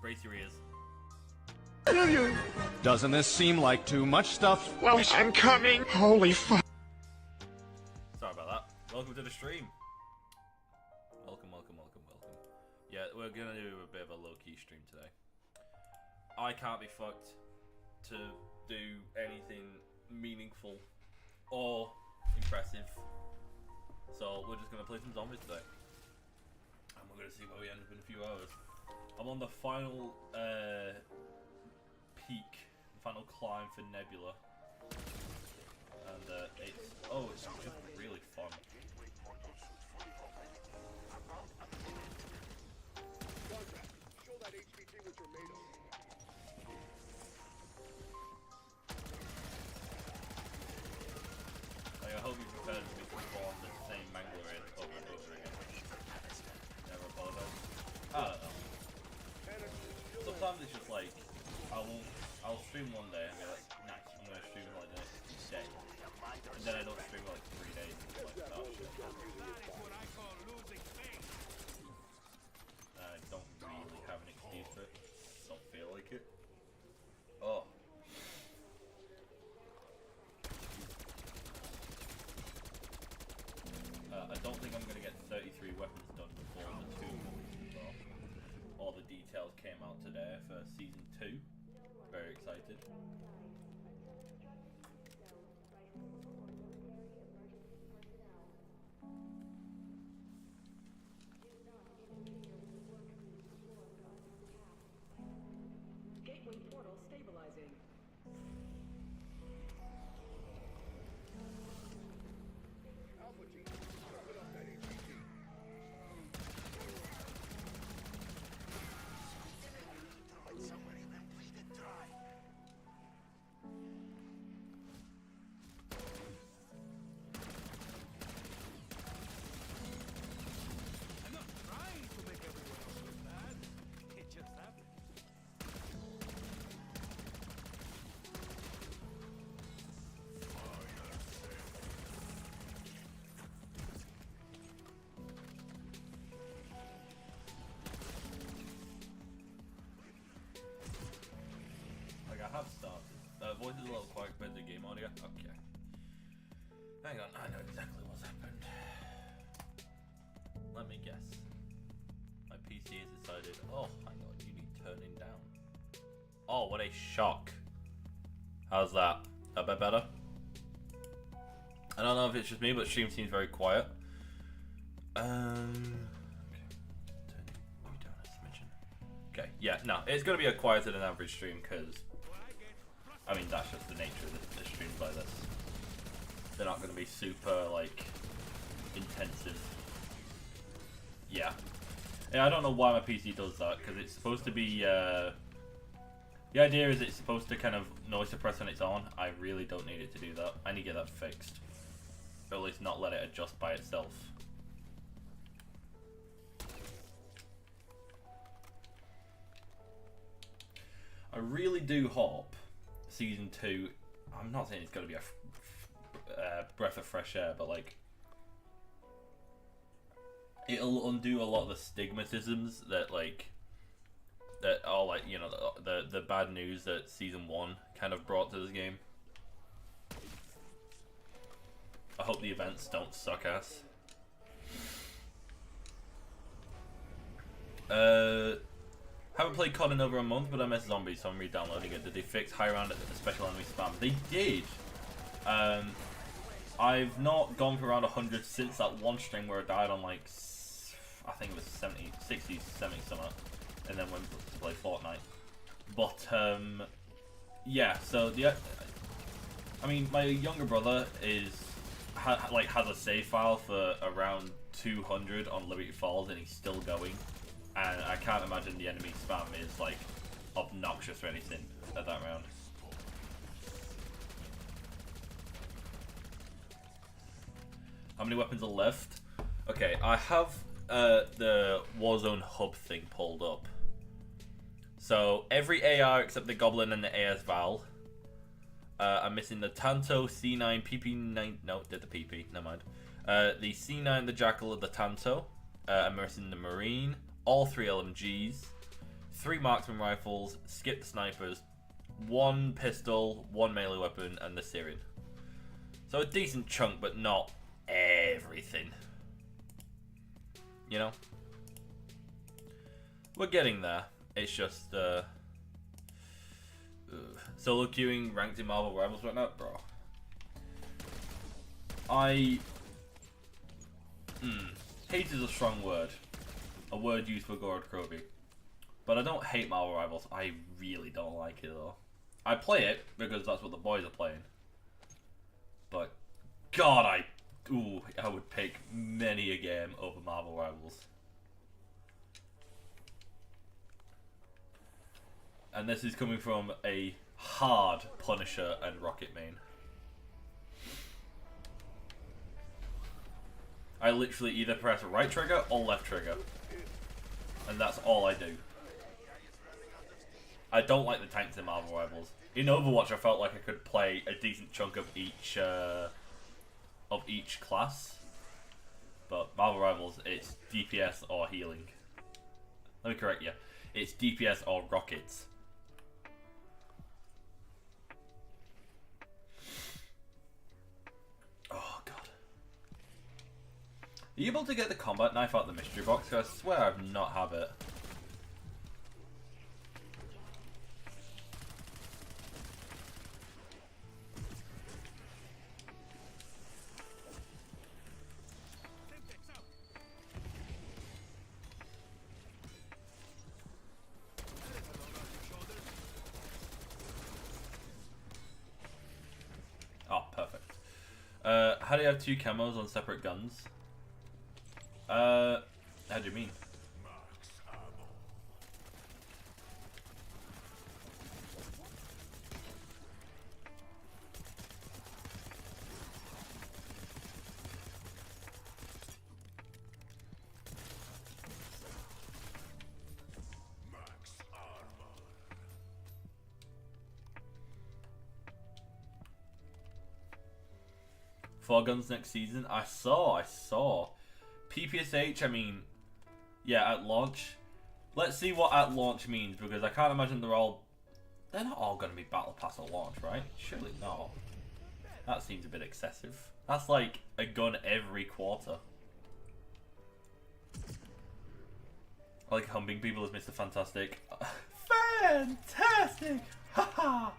Brace your ears. Will you? Doesn't this seem like too much stuff? Well, I'm coming. Holy fuck. Sorry about that. Welcome to the stream. Welcome. Yeah, we're gonna do a bit of a low-key stream today. I can't be fucked to do anything meaningful or impressive. So we're just gonna play some zombies today. And we're gonna see where we end up in a few hours. I'm on the final peak, final climb for Nebula. And it's just really fun. Like, I hope you prepared to be performed the same mangler in over and over again. Never apologize. I don't know. Sometimes it's just like, I'll stream one day and be like, nice, I'm gonna stream like the next day. And then I don't stream for like 3 days and be like, oh shit. I don't really have an excuse for it. Don't feel like it. Oh. I don't think I'm gonna get 33 weapons done before the 2 months, so all the details came out today for season 2. Very excited. Gateway portal stabilizing. I have started. Voice is a little quiet compared to the game audio. Okay. Hang on, I know exactly what's happened. Let me guess. My PC has decided, oh, hang on, you need turning down. Oh, what a shock. How's that? A bit better? I don't know if it's just me, but stream seems very quiet. Okay, yeah, no, it's going to be a quieter than average stream because, I mean, that's just the nature of the streams like this. They're not going to be super, like, intensive. Yeah. Yeah, I don't know why my PC does that, because it's supposed to be, the idea is it's supposed to kind of noise suppress on its own. I really don't need it to do that. I need to get that fixed. Or at least not let it adjust by itself. I really do hope season 2, I'm not saying it's going to be a breath of fresh air, but like it'll undo a lot of the stigmatisms that are like, you know, the bad news that season 1 kind of brought to this game. I hope the events don't suck ass. Haven't played COD in over a month, but I miss zombies, so I'm re-downloading it. Did they fix high round special enemy spam? They did. I've not gone for around 100 since that one stream where I died on like, I think it was 70, 60, 70 something, and then went to play Fortnite. But yeah. So I mean, my younger brother has a save file for around 200 on Liberty Falls, and he's still going. And I can't imagine the enemy spam is like obnoxious or anything at that round. How many weapons are left? Okay, I have the Warzone hub thing pulled up. So every AR except the Goblin and the AS Val. I'm missing the Tanto, C9, PP9. No, did the PP. Never mind. The C9, the Jackal, of the Tanto. I'm missing the Marine. All 3 LMGs, 3 marksman rifles, skip the snipers, 1 pistol, 1 melee weapon, and the Syrian. So a decent chunk, but not everything. You know? We're getting there. It's just, solo queuing ranked in Marvel Rivals right now, bro. Hate is a strong word. A word used for Gorod Krobi. But I don't hate Marvel Rivals. I really don't like it though. I play it because that's what the boys are playing. But God, I would pick many a game over Marvel Rivals. And this is coming from a hard Punisher and Rocket main. I literally either press right trigger or left trigger. And that's all I do. I don't like the tanks in Marvel Rivals. In Overwatch, I felt like I could play a decent chunk of each class. But Marvel Rivals, it's DPS or healing. Let me correct you. It's DPS or rockets. Oh god. Are you able to get the combat knife out of the mystery box? I swear I've not have it. Oh, perfect. How do you have 2 camos on separate guns? How do you mean? Four guns next season? I saw. PPSH, I mean, yeah, at launch. Let's see what at launch means, because I can't imagine they're not all going to be Battle Pass at launch, right? Surely not. That seems a bit excessive. That's like a gun every quarter. I like humping people as Mr. Fantastic. Fantastic! Haha!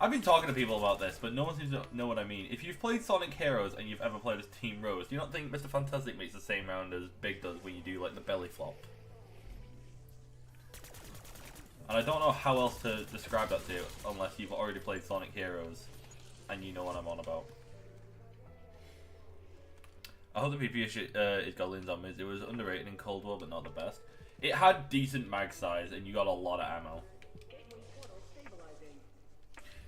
I've been talking to people about this, but no one seems to know what I mean. If you've played Sonic Heroes and you've ever played as Team Rose, do you not think Mr. Fantastic makes the same round as Big does when you do like the belly flop? And I don't know how else to describe that to you unless you've already played Sonic Heroes and you know what I'm on about. I hope the PP is got Lins on Miz. It was underrated in Cold War, but not the best. It had decent mag size and you got a lot of ammo.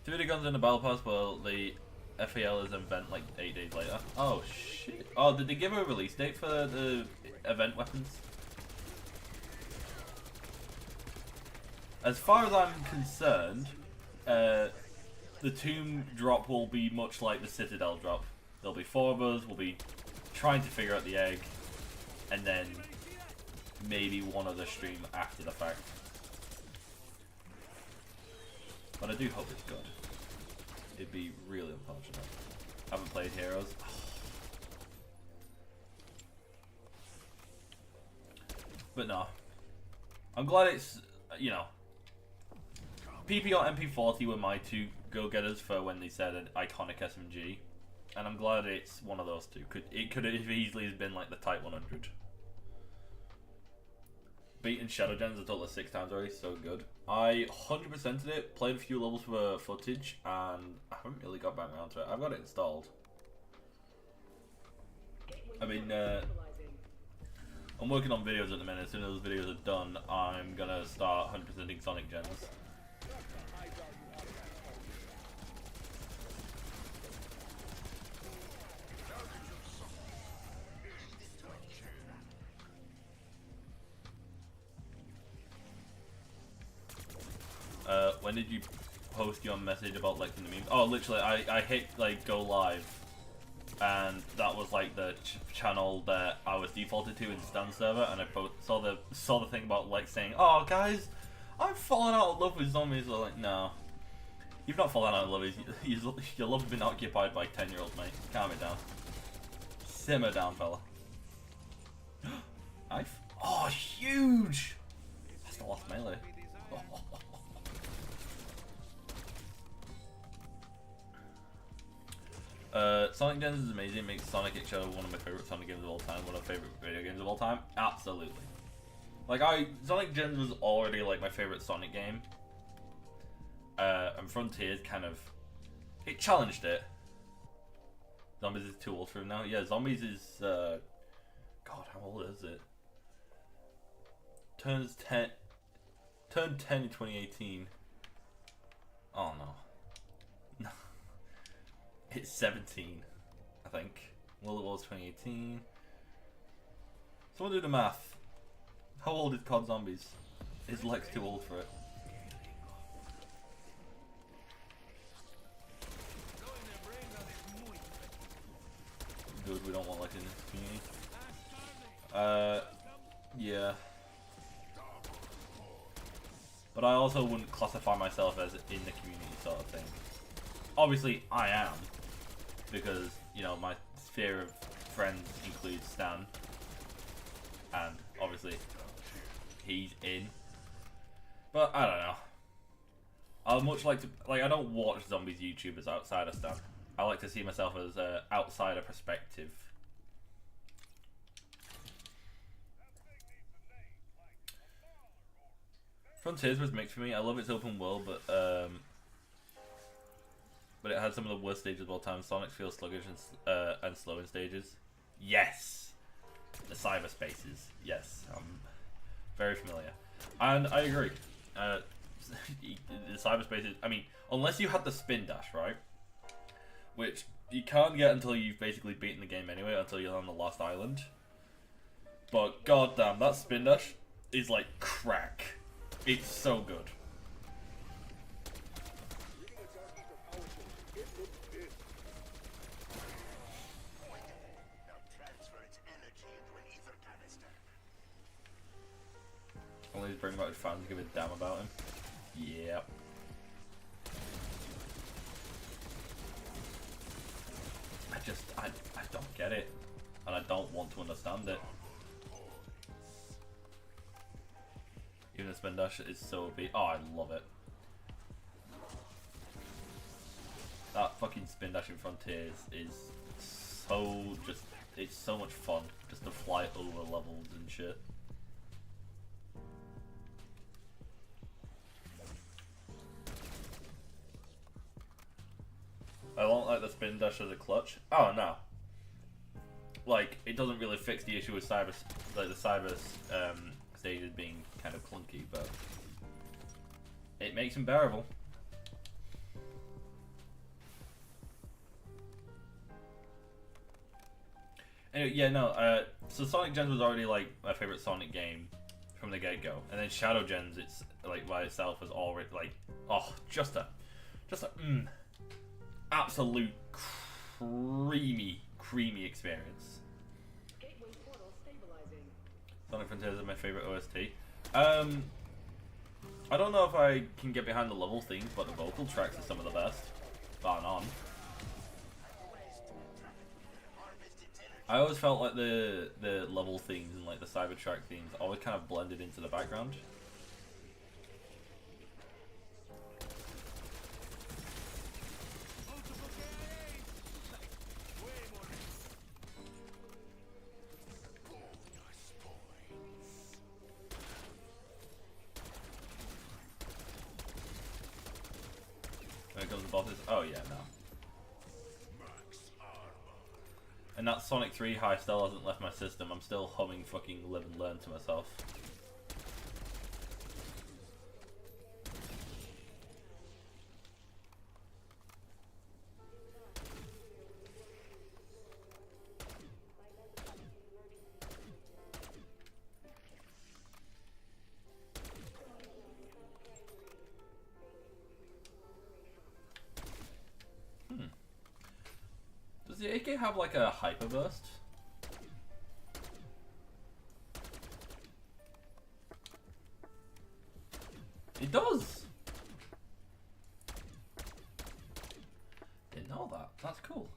2 of the guns in the Battle Pass, well, the FAL is an event like 8 days later. Oh shit. Oh, did they give a release date for the event weapons? As far as I'm concerned, the Tomb drop will be much like the Citadel drop. There'll be 4 of us, we'll be trying to figure out the egg, and then maybe one other stream after the fact. But I do hope it's good. It'd be really unfortunate. Haven't played Heroes. But no. I'm glad it's, you know. PP or MP40 were my 2 go-getters for when they said an iconic SMG. And I'm glad it's one of those 2. It could have easily been like the Type 100. Beaten Shadow Gens a total of 6 times already, so good. I 100%ed it, played a few levels for footage, and I haven't really got back around to it. I've got it installed. I mean, I'm working on videos at the minute. As soon as those videos are done, I'm gonna start 100%ing Sonic Gens. When did you post your message about liking the memes? Oh, literally, I hit like go live, and that was like the channel that I was defaulted to in Stan server, and I saw the thing about like saying, "Oh guys, I've fallen out of love with zombies. I'm like, no. You've not fallen out of love. Your love's been occupied by 10-year-olds, mate. Calm it down. Simmer down, fella. Knife? Oh, huge! That's the last melee. Sonic Gens is amazing. It makes Sonic X-Shadow one of my favorite Sonic games of all time. One of my favorite video games of all time. Absolutely. Like, Sonic Gens was already like my favorite Sonic game. And Frontiers kind of, it challenged it. Zombies is too old for him now. Yeah, Zombies is, God, how old is it? Turned 10 in 2018. Oh no. No. It's 17, I think. Well, it was 2018. Someone do the math. How old is COD Zombies? Is Lex too old for it? Good, we don't want Lex in this community. Yeah. But I also wouldn't classify myself as in the community sort of thing. Obviously, I am. Because, you know, my sphere of friends includes Stan. And, obviously, he's in. But, I don't know. I would much like to... Like, I don't watch Zombies YouTubers outside of Stan. I like to see myself as an outsider perspective. Frontiers was mixed for me. I love its open world, but it had some of the worst stages of all time. Sonic feels sluggish and slow in stages. Yes, the cyberspaces. Yes, I'm very familiar, and I agree. The cyberspaces. I mean, unless you had the spin dash, right? Which you can't get until you've basically beaten the game anyway, until you're on the last island. But goddamn, that spin dash is like crack. It's so good. Only his brain motive fans give a damn about him. Yep. I don't get it. And I don't want to understand it. Even the spin dash is so OP. Oh, I love it. That fucking spin dash in Frontiers is so just, it's so much fun just to fly over levels and shit. I don't like the spin dash as a clutch. Oh no. Like, it doesn't really fix the issue with cyber, like the cyber stages being kind of clunky, but it makes them bearable. Anyway, yeah, no, so Sonic Gens was already like my favorite Sonic game from the get-go, and then Shadow Gens, it's like by itself was already like, oh, just a absolute creamy experience. Gateway portal stabilizing. Sonic Frontiers is my favorite OST. I don't know if I can get behind the level themes, but the vocal tracks are some of the best. Bar none. I always felt like the level themes and like the Cybertrack themes always kind of blended into the background. When it comes to bosses, oh yeah, no. And that Sonic 3 high still hasn't left my system. I'm still humming fucking Live and Learn to myself. Does the AK have like a hyper burst? It does! Didn't know that. That's cool.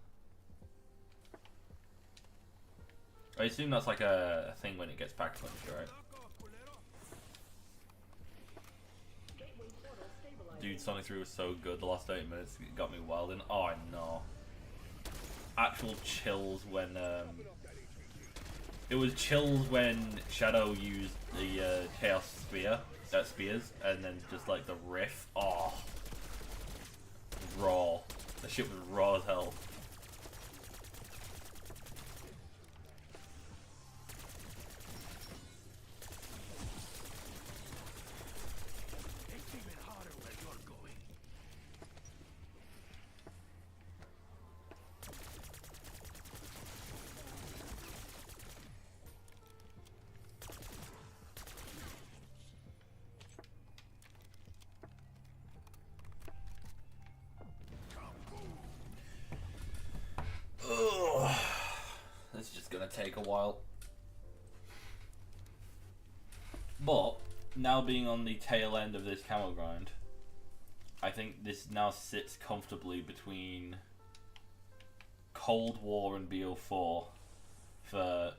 I assume that's like a thing when it gets back punched, right? Dude, Sonic 3 was so good the last 30 minutes, it got me wilding. Oh no. Actual chills when, it was chills when Shadow used the Chaos Spears, and then just like the riff. Oh. Raw. The shit was raw as hell. This is just gonna take a while. But now being on the tail end of this camo grind, I think this now sits comfortably between Cold War and BO4 for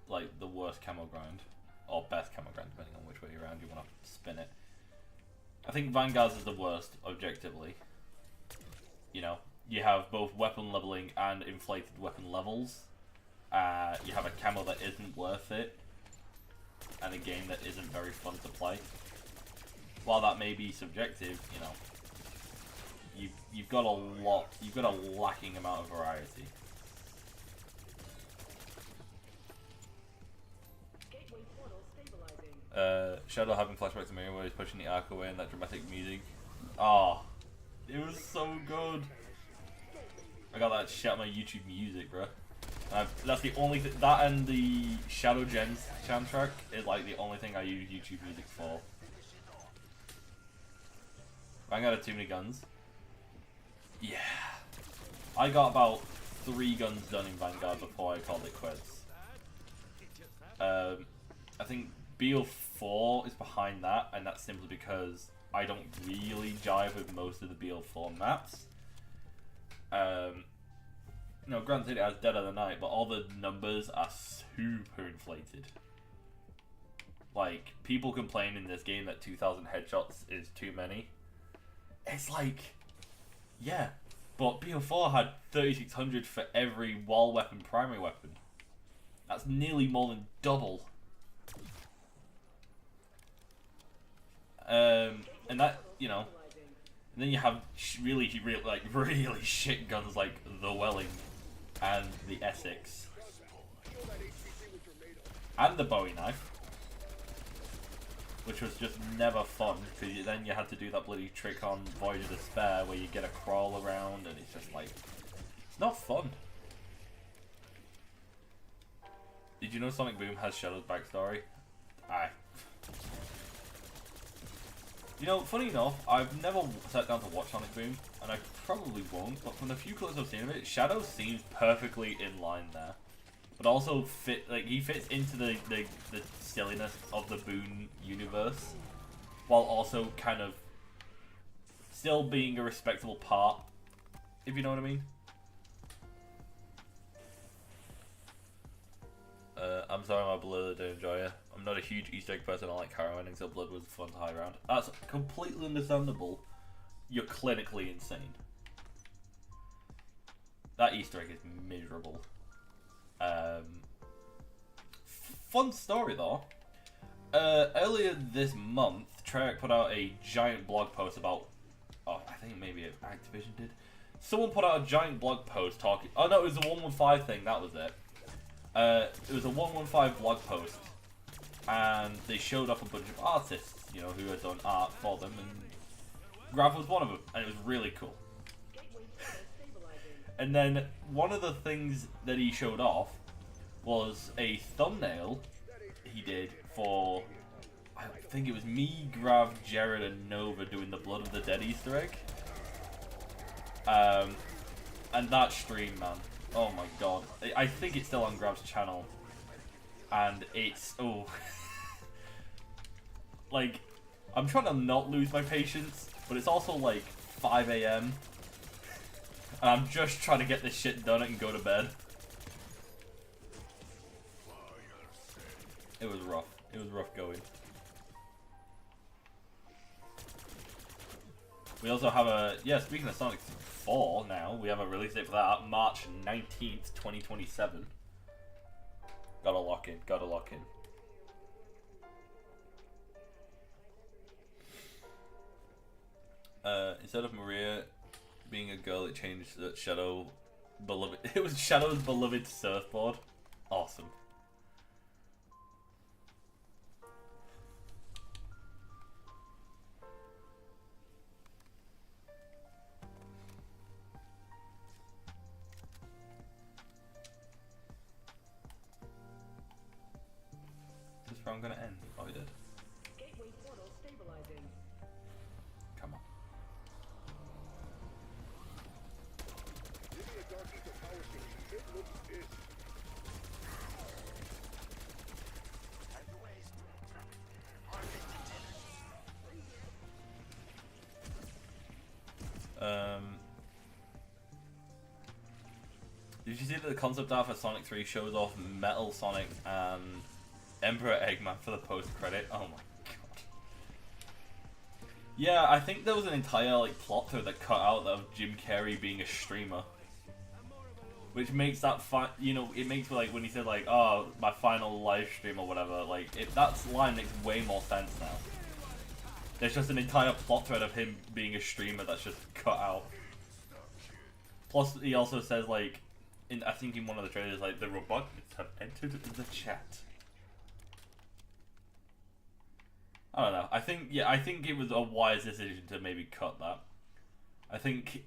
like the worst camo grind, or best camo grind, depending on which way around you want to spin it. I think Vanguard's is the worst objectively. You know, you have both weapon leveling and inflated weapon levels. You have a camo that isn't worth it, and a game that isn't very fun to play. While that may be subjective, you know, you've got a lacking amount of variety. Shadow having flashbacks to Miriam where he's pushing the arc away and that dramatic music. Oh, it was so good. I got that shit on my YouTube music, bro. That's the only thing. That and the Shadow Gens soundtrack is like the only thing I use YouTube music for. Vanguard had too many guns. Yeah. I got about 3 guns done in Vanguard before I called it quits. I think BO4 is behind that, and that's simply because I don't really jive with most of the BO4 maps. No, granted it has Dead of the Night, but all the numbers are super inflated. Like, people complain in this game that 2,000 headshots is too many. It's like, yeah, but BO4 had 3,600 for every wall weapon, primary weapon. That's nearly more than double. And that, you know, and then you have really shit guns like the Welling and the Essex and the Bowie knife, which was just never fun because then you had to do that bloody trick on Void of Despair where you get a crawl around and it's just like, it's not fun. Did you know Sonic Boom has Shadow's backstory? You know, funny enough, I've never sat down to watch Sonic Boom, and I probably won't, but from the few clips I've seen of it, Shadow seems perfectly in line there. But also, he fits into the silliness of the Boon universe, while also kind of still being a respectable part, if you know what I mean. I'm sorry my Blood didn't enjoy it. I'm not a huge Easter egg person, I like Harrow endings, so Blood was fun to high round. That's completely understandable. You're clinically insane. That Easter egg is miserable. Fun story though. Earlier this month, Treyarch put out a giant blog post about... Oh, I think maybe Activision did. Someone put out a giant blog post talking... Oh no, it was the 115 thing, that was it. It was a 115 blog post, and they showed off a bunch of artists, you know, who had done art for them, and Grav was one of them, and it was really cool. And then one of the things that he showed off was a thumbnail he did for, I think it was me, Grav, Jared, and Nova doing the Blood of the Dead Easter egg. And that stream, man. Oh my god. I think it's still on Grav's channel. And it's... Oh. Like, I'm trying to not lose my patience, but it's also like 5 AM. And I'm just trying to get this shit done and go to bed. It was rough. It was rough going. We also have a, yeah, speaking of Sonic 4 now, we have a release date for that, March 19th, 2027. Gotta lock in, gotta lock in. Instead of Maria being a girl, it changed that Shadow beloved. It was Shadow's beloved surfboard. Awesome. This is where I'm gonna end. Oh, we did. Gateway portal stabilizing. Come on. Did you see that the concept art for Sonic 3 shows off Metal Sonic and Emperor Eggman for the post-credit? Oh my god. Yeah, I think there was an entire like plot thread that cut out of Jim Carrey being a streamer. Which makes that you know, it makes like when he said like, oh, my final live stream or whatever, like that line makes way more sense now. There's just an entire plot thread of him being a streamer that's just cut out. Plus, he also says like, I think in one of the trailers, like the robots have entered the chat. I don't know. I think it was a wise decision to maybe cut that. I think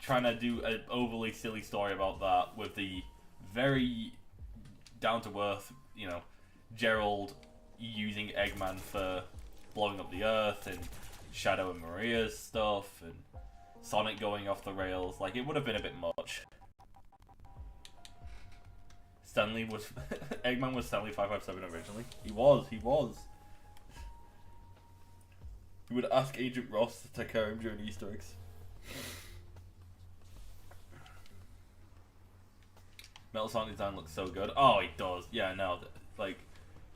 trying to do an overly silly story about that with the very down to earth, you know, Gerald using Eggman for blowing up the Earth and Shadow and Maria's stuff and Sonic going off the rails, like it would have been a bit much. Stanley was Eggman was Stanley 557 originally. He was. You would ask Agent Ross to take care of him during Easter eggs. Metal Sonic design looks so good. Oh, it does. Yeah, no, like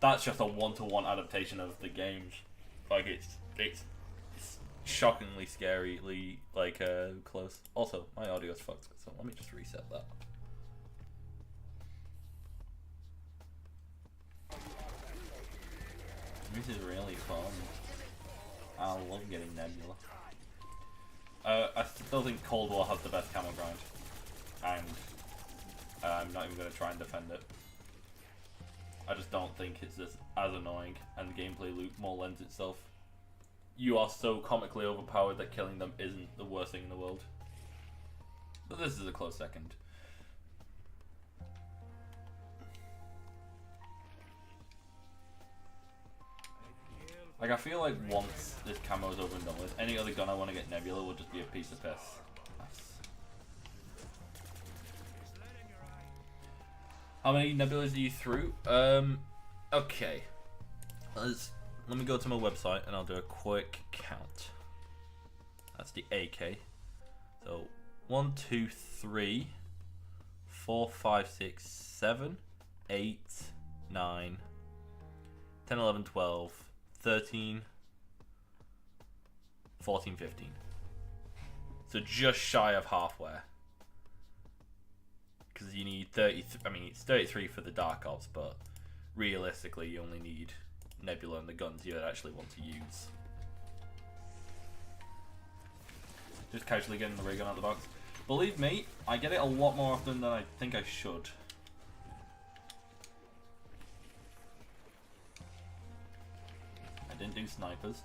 that's just a one-to-one adaptation of the games. Like it's shockingly, scarily like close. Also, my audio's fucked, so let me just reset that. This is really fun. I love getting Nebula. I still think Cold War has the best camo grind, and I'm not even going to try and defend it. I just don't think it's as annoying, and the gameplay loop more lends itself. You are so comically overpowered that killing them isn't the worst thing in the world. But this is a close second. Like, I feel like once this camo's over and done with, any other gun I want to get Nebula will just be a piece of piss. Nice. How many Nebulas are you through? Okay. Let me go to my website and I'll do a quick count. That's the AK. So, 1, 2, 3, 4, 5, 6, 7, 8, 9, 10, 11, 12, 13, 14, 15. So just shy of halfway. Because you need 30, I mean it's 33 for the Dark Ops, but realistically you only need Nebula and the guns you actually want to use. Just casually getting the ray gun out of the box. Believe me, I get it a lot more often than I think I should. I didn't do snipers,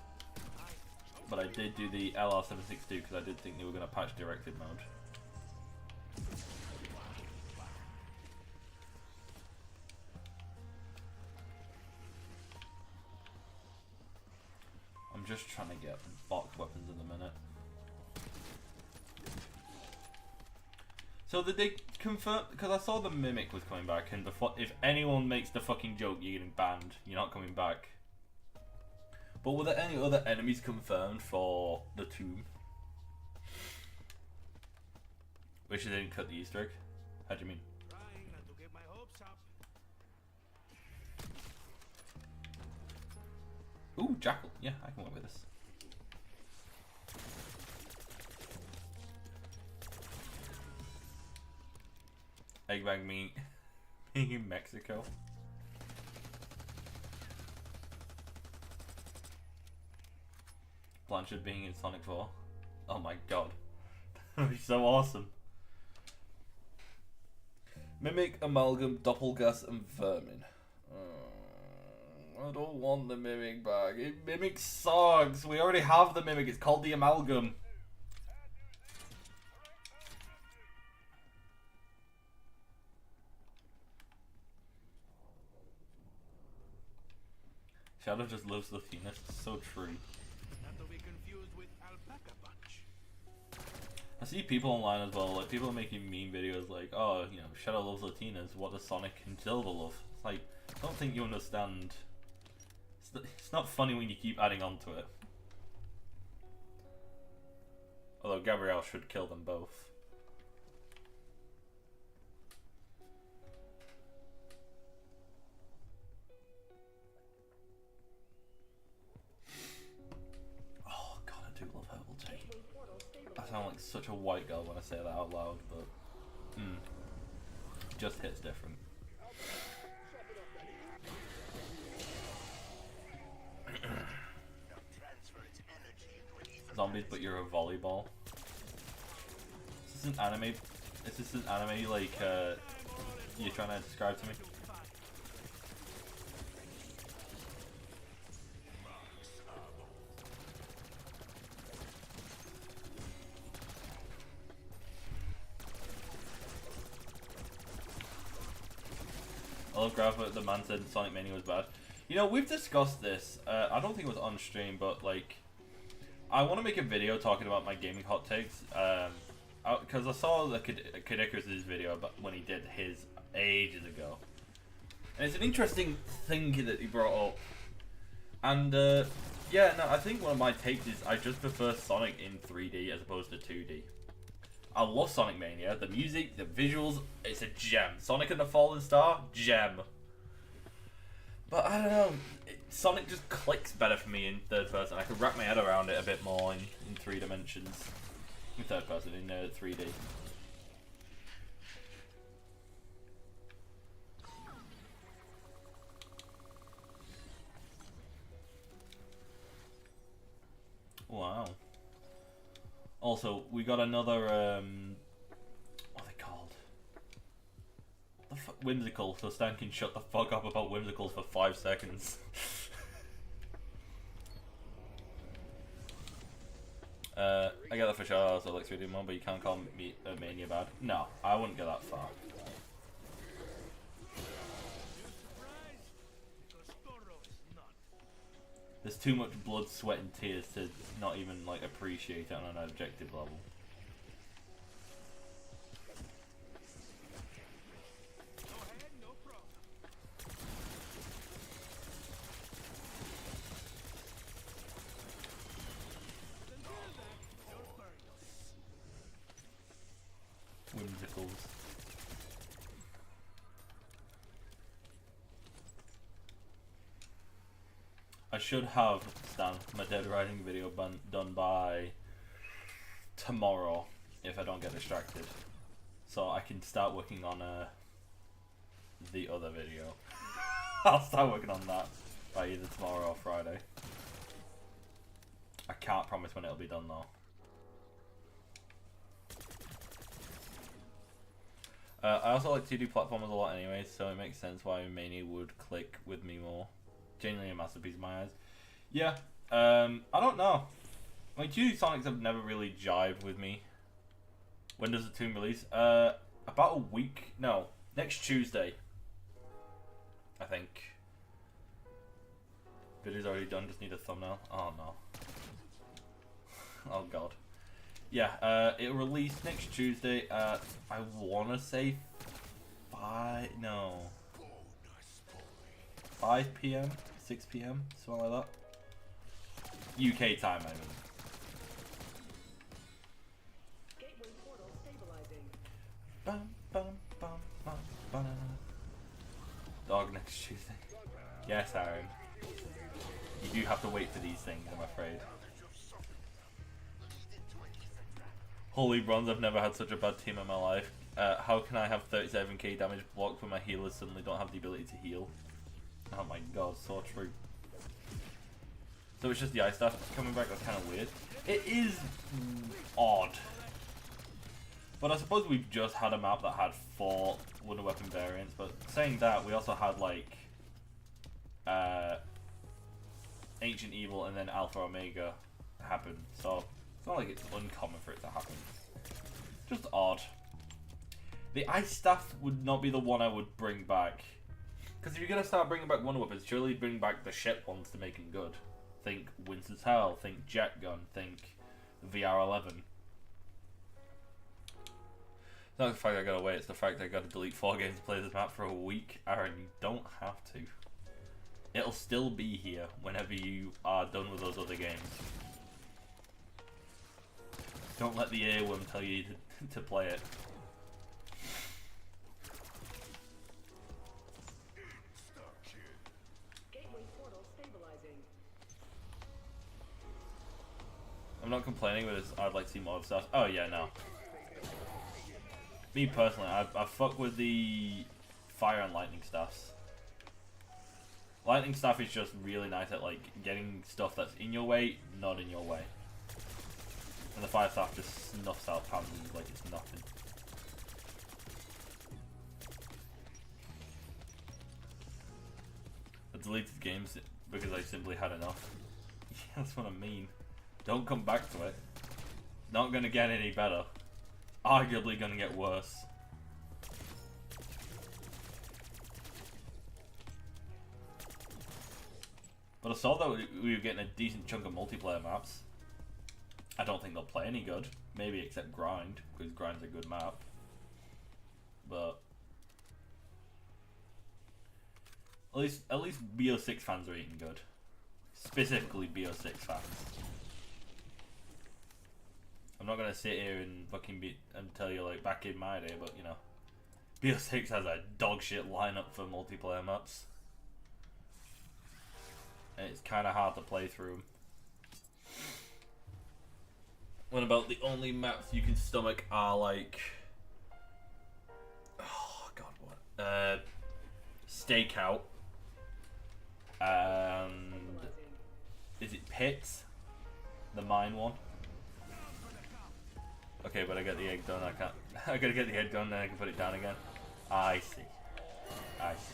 but I did do the LR762 because I did think they were going to patch directed mode. I'm just trying to get box weapons in a minute. So did they confirm? Because I saw the Mimic was coming back, and if anyone makes the fucking joke, you're getting banned. You're not coming back. But were there any other enemies confirmed for the tomb? Wish they didn't cut the Easter egg. How do you mean? Trying not to get my hopes up. Ooh, Jackal. Yeah, I can work with this. Egg bag meat being in Mexico. Blanchard being in Sonic 4. Oh my god. That would be so awesome. Mimic, Amalgam, Doppelgas, and Vermin. I don't want the Mimic bag. Mimic sucks. We already have the Mimic. It's called the Amalgam. Shadow just loves Latinas. It's so true. Not to be confused with alpaca bunch. I see people online as well, like people are making meme videos like, oh, you know, Shadow loves Latinas, what does Sonic and Zelda love? It's like, I don't think you understand. It's not funny when you keep adding on to it. Although Gabrielle should kill them both. Oh god, I do love herbal tea. I sound like such a white girl when I say that out loud, but just hits different. Zombies, but you're a volleyball. Is this an anime? Is this an anime like you're trying to describe to me? I love Graph, the man said Sonic Mania was bad. You know, we've discussed this. I don't think it was on stream, but like, I want to make a video talking about my gaming hot takes. Because I saw the Kadikar's video about when he did his ages ago, and it's an interesting thing that he brought up. And yeah, no, I think one of my takes is I just prefer Sonic in 3D as opposed to 2D. I love Sonic Mania. The music, the visuals, it's a gem. Sonic and the Fallen Star, gem. But I don't know, Sonic just clicks better for me in third person. I could wrap my head around it a bit more in 3 dimensions. In third person, in 3D. Wow. Also, we got another, what are they called? Whimsical, so Stan can shut the fuck up about whimsicals for 5 seconds. I get that for sure, so like 3D more, but you can't call me Mania bad. No, I wouldn't go that far. There's too much blood, sweat, and tears to not even like appreciate it on an objective level. Whimsicals. I should have, Stan, my Dead Rising video done by tomorrow if I don't get distracted. So I can start working on the other video. I'll start working on that by either tomorrow or Friday. I can't promise when it'll be done though. I also like 2D platformers a lot anyway, so it makes sense why Mania would click with me more. Genuinely a masterpiece in my eyes. Yeah, I don't know. I mean, 2D Sonics have never really jived with me. When does the Tomb release? About a week. No, next Tuesday. I think. Video's already done, just need a thumbnail. Oh no. Oh god. Yeah, it'll release next Tuesday at, I wanna say 5 PM, 6 PM, something like that. UK time, I mean. Gateway portal stabilizing. Bum, bum, bum, bum, bum. Dog next Tuesday. Yes, Aaron. You do have to wait for these things, I'm afraid. Holy bronze, I've never had such a bad team in my life. How can I have 37k damage blocked when my healers suddenly don't have the ability to heal? Oh my god, so true. So it's just the ice staff coming back, that's kind of weird. It is odd. But I suppose we've just had a map that had 4 wonder weapon variants, but saying that, we also had like Ancient Evil and then Alpha Omega happen, so it's not like it's uncommon for it to happen. Just odd. The ice staff would not be the one I would bring back. Because if you're going to start bringing back wonder weapons, surely bring back the shit ones to make them good. Think Winston's Hell, think Jet Gun, think VR11. It's not the fact I gotta wait, it's the fact I gotta delete 4 games to play this map for a week. Aaron, you don't have to. It'll still be here whenever you are done with those other games. Don't let the earworm tell you to play it. Gateway portal stabilizing. I'm not complaining, but I'd like to see more stuff. Oh yeah, no. Me personally, I fuck with the fire and lightning stuffs. Lightning stuff is just really nice at like getting stuff that's in your way, not in your way. And the fire stuff just snuffs out pansies like it's nothing. I deleted games because I simply had enough. Yeah, that's what I mean. Don't come back to it. Not gonna get any better. Arguably gonna get worse. But I saw that we were getting a decent chunk of multiplayer maps. I don't think they'll play any good. Maybe except Grind, because Grind's a good map. But at least BO6 fans are eating good. Specifically BO6 fans. I'm not gonna sit here and fucking and tell you like back in my day, but you know, BO6 has a dog shit lineup for multiplayer maps, and it's kind of hard to play through them. What about the only maps you can stomach are like, oh god, what? Stakeout, and is it Pits, the mine one? Okay, but I got the egg done. I can't. I gotta get the egg done, then I can put it down again. I see. I see.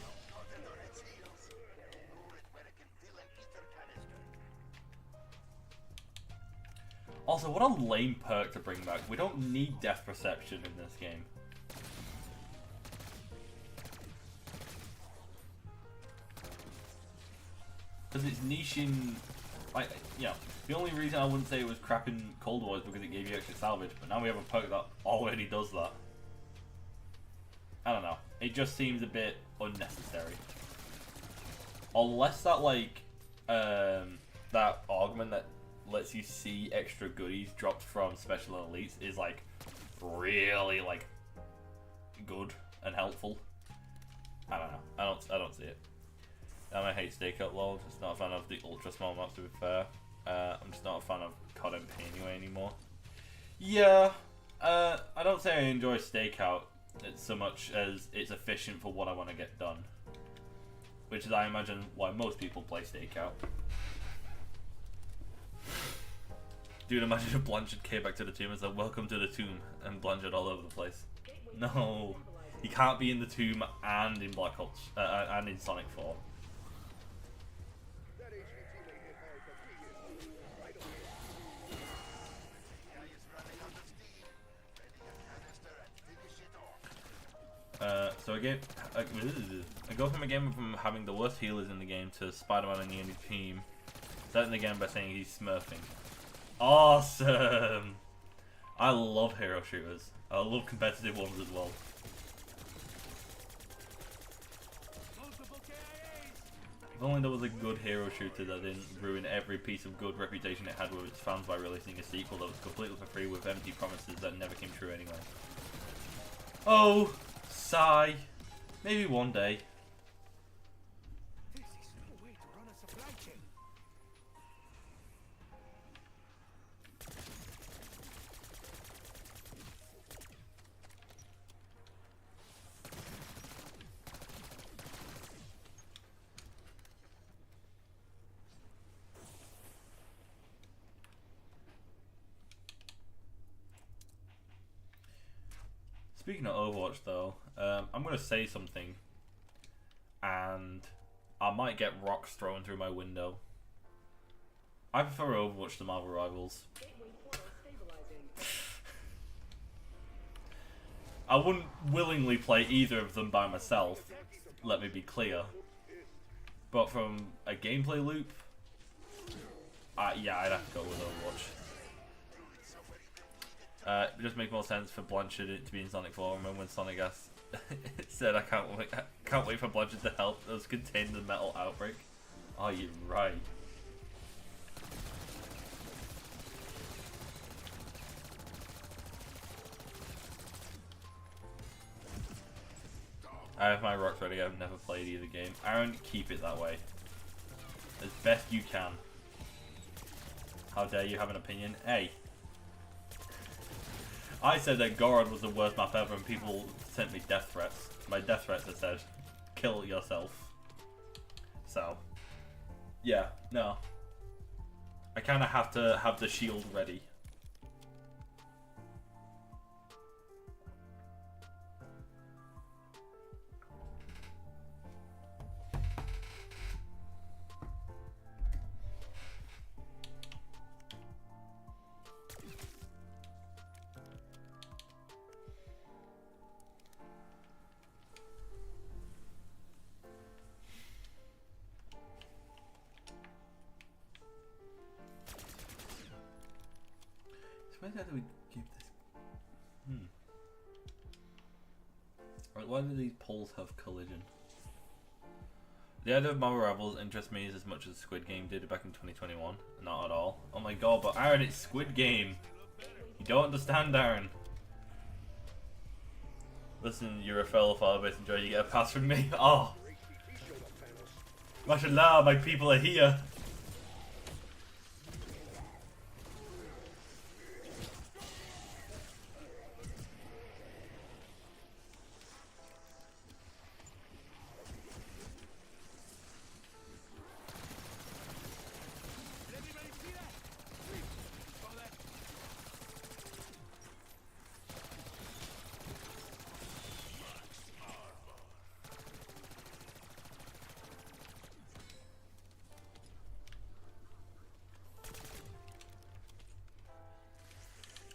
Also, what a lame perk to bring back. We don't need death perception in this game. Because it's niche in, like, you know, the only reason I wouldn't say it was crap in Cold War is because it gave you extra salvage, but now we have a perk that already does that. I don't know. It just seems a bit unnecessary. Unless that, like, that augment that lets you see extra goodies dropped from special elites is, like, really, like, good and helpful. I don't know. I don't see it. I hate Stakeout lol. Just not a fan of the ultra small maps, to be fair. I'm just not a fan of COD MP anyway anymore. Yeah, I don't say I enjoy Stakeout so much as it's efficient for what I want to get done. Which is, I imagine, why most people play Stakeout. Dude, imagine if Blanchard came back to the tomb and said, "Welcome to the tomb," and Blanchard all over the place. No, he can't be in the tomb and in Black Ops, and in Sonic 4. So I go from a game from having the worst healers in the game to Spider-Man in the enemy team, starting the game by saying he's smurfing. Awesome! I love hero shooters. I love competitive ones as well. If only there was a good hero shooter that didn't ruin every piece of good reputation it had with its fans by releasing a sequel that was completely for free with empty promises that never came true anyway. Oh, sigh. Maybe one day. This is no way to run a supply chain. Speaking of Overwatch though, I'm going to say something and I might get rocks thrown through my window. I prefer Overwatch to Marvel Rivals. Gateway portal stabilizing. I wouldn't willingly play either of them by myself, let me be clear. But from a gameplay loop, yeah, I'd have to go with Overwatch. It just makes more sense for Blanchard to be in Sonic 4. And when Sonic asked, said, "I can't wait for Blanchard to help us contain the metal outbreak." Oh, you're right. I have my rocks ready. I've never played either game. Aaron, keep it that way, as best you can. How dare you have an opinion? Hey. I said that Gorod was the worst map ever and people sent me death threats. My death threats have said, kill yourself. So, yeah, no. I kind of have to have the shield ready. Why do we give this? Right, why do these poles have collision? The idea of Marvel Rivals interests me as much as Squid Game did back in 2021. Not at all. Oh my god, but Aaron, it's Squid Game. You don't understand, Aaron. Listen, you're a fellow father-based enjoyer. You get a pass from me. Oh. Mashallah, my people are here.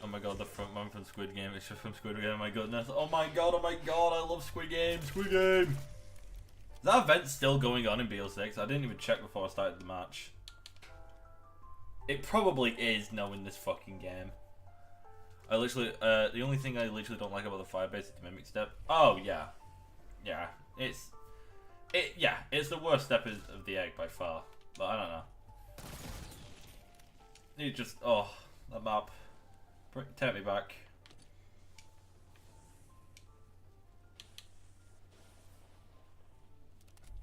Oh my god, the front man from Squid Game. It's just from Squid Game. Oh my goodness. Oh my god, I love Squid Game. Squid Game. Is that event still going on in BO6? I didn't even check before I started the match. It probably is, knowing this fucking game. I literally, the only thing I literally don't like about the fire base is the mimic step. Oh yeah. Yeah. It's the worst step of the egg by far. But I don't know. It just, oh, that map. Take me back.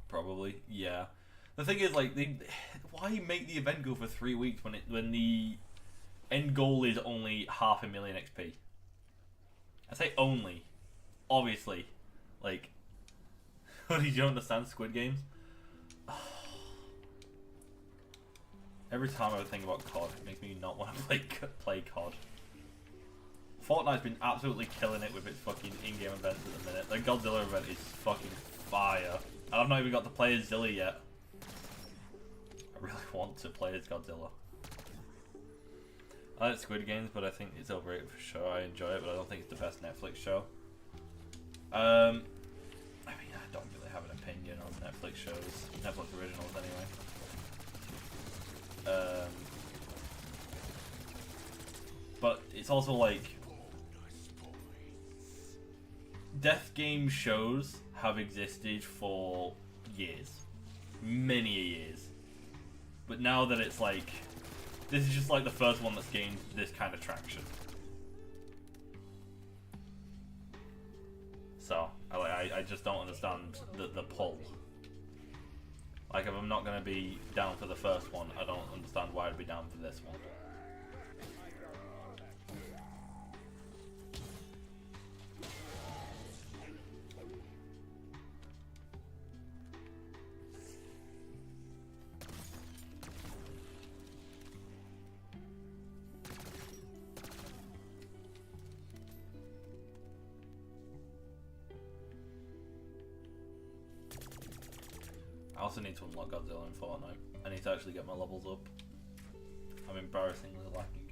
Probably, yeah. The thing is, like, why make the event go for 3 weeks when the end goal is only 500,000 XP? I say only. Obviously, like, did you understand Squid Games? Every time I think about COD, it makes me not want to play COD. Fortnite's been absolutely killing it with its fucking in-game events at the minute. The Godzilla event is fucking fire. And I've not even got to play as Zilly yet. I really want to play as Godzilla. I like Squid Games, but I think it's overrated for sure. I enjoy it, but I don't think it's the best Netflix show. I mean, I don't really have an opinion on Netflix shows. Netflix originals, anyway. But it's also like, death game shows have existed for years. many years. But now that it's like, this is just like the first one that's gained this kind of traction. So, I just don't understand the pull. Like, if I'm not going to be down for the first one, I don't understand why I'd be down for this one. I also need to unlock Godzilla in Fortnite. I need to actually get my levels up. I'm embarrassingly lacking.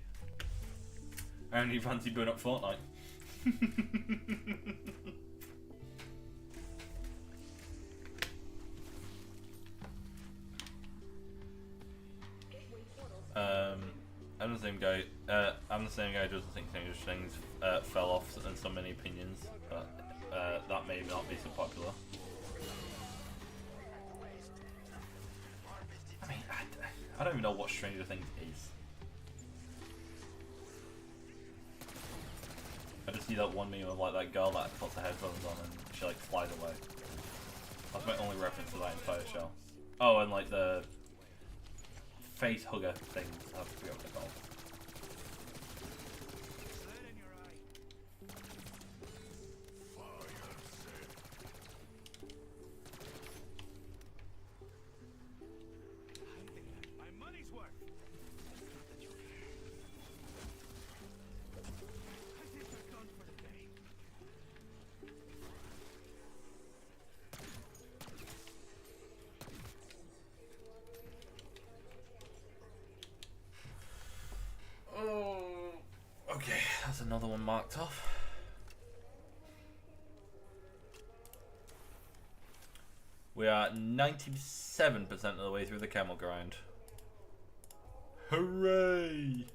I only fancy booting up Fortnite. I'm the same guy. I'm the same guy who doesn't think Stranger Things fell off in so many opinions, but that may not be so popular. I don't even know what Stranger Things is. I just see that one meme of like that girl that puts her headphones on and she like flies away. That's my only reference to that entire show. Oh, and like the face hugger thing. I forget what they're called. Okay, that's another one marked off. We are 97% of the way through the camel grind. Hooray!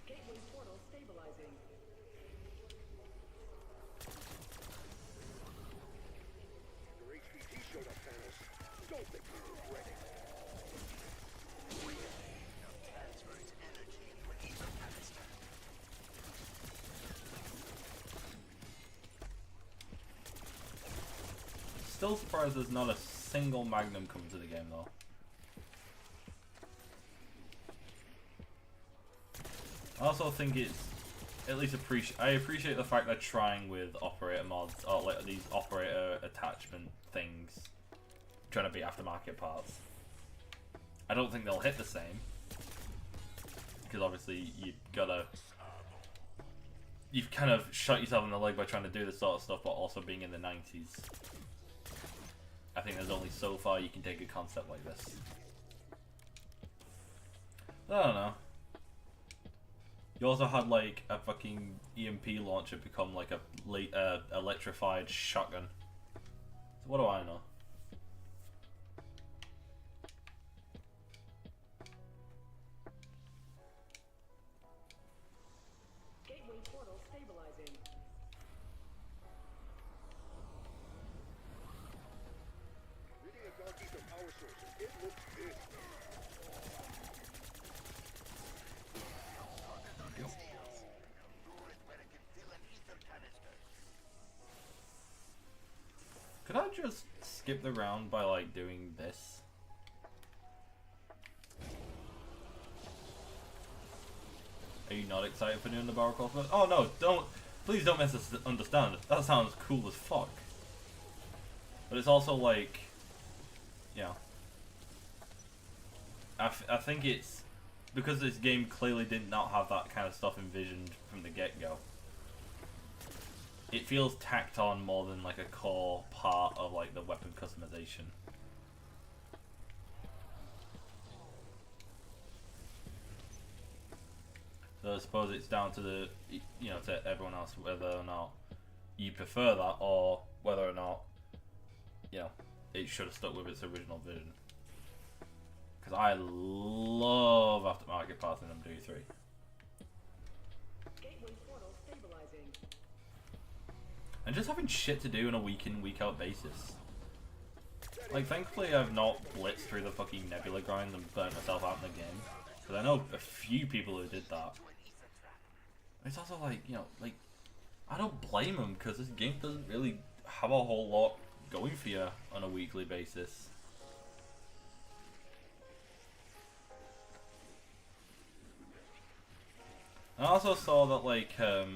Gateway portal stabilizing. Your HVT showed up, Thanos. Don't think you regret it. Still surprised there's not a single Magnum coming to the game though. I also think it's at least I appreciate the fact they're trying with operator mods or like these operator attachment things, trying to be aftermarket parts. I don't think they'll hit the same because obviously you've kind of shot yourself in the leg by trying to do this sort of stuff, but also being in the 90s. I think there's only so far you can take a concept like this. I don't know. You also had like a fucking EMP launcher become like a electrified shotgun. So what do I know? Gateway portal stabilizing. Reading a dog ether power source, it looks big. Could I just skip the round by like doing this? Are you not excited for doing the barrel crossbow? Oh no, please don't misunderstand. That sounds cool as fuck. But it's also like, you know, I think it's because this game clearly did not have that kind of stuff envisioned from the get-go. It feels tacked on more than like a core part of like the weapon customization. So I suppose it's down to the, you know, to everyone else whether or not you prefer that or whether or not, you know, it should have stuck with its original vision. Because I love aftermarket market path in MW3. Gateway portal stabilizing. And just having shit to do on a week in, week out basis. Like, thankfully I've not blitzed through the fucking Nebula grind and burnt myself out in the game. Because I know a few people who did that. It's also like, you know, like, I don't blame them because this game doesn't really have a whole lot going for you on a weekly basis. I also saw that, like, I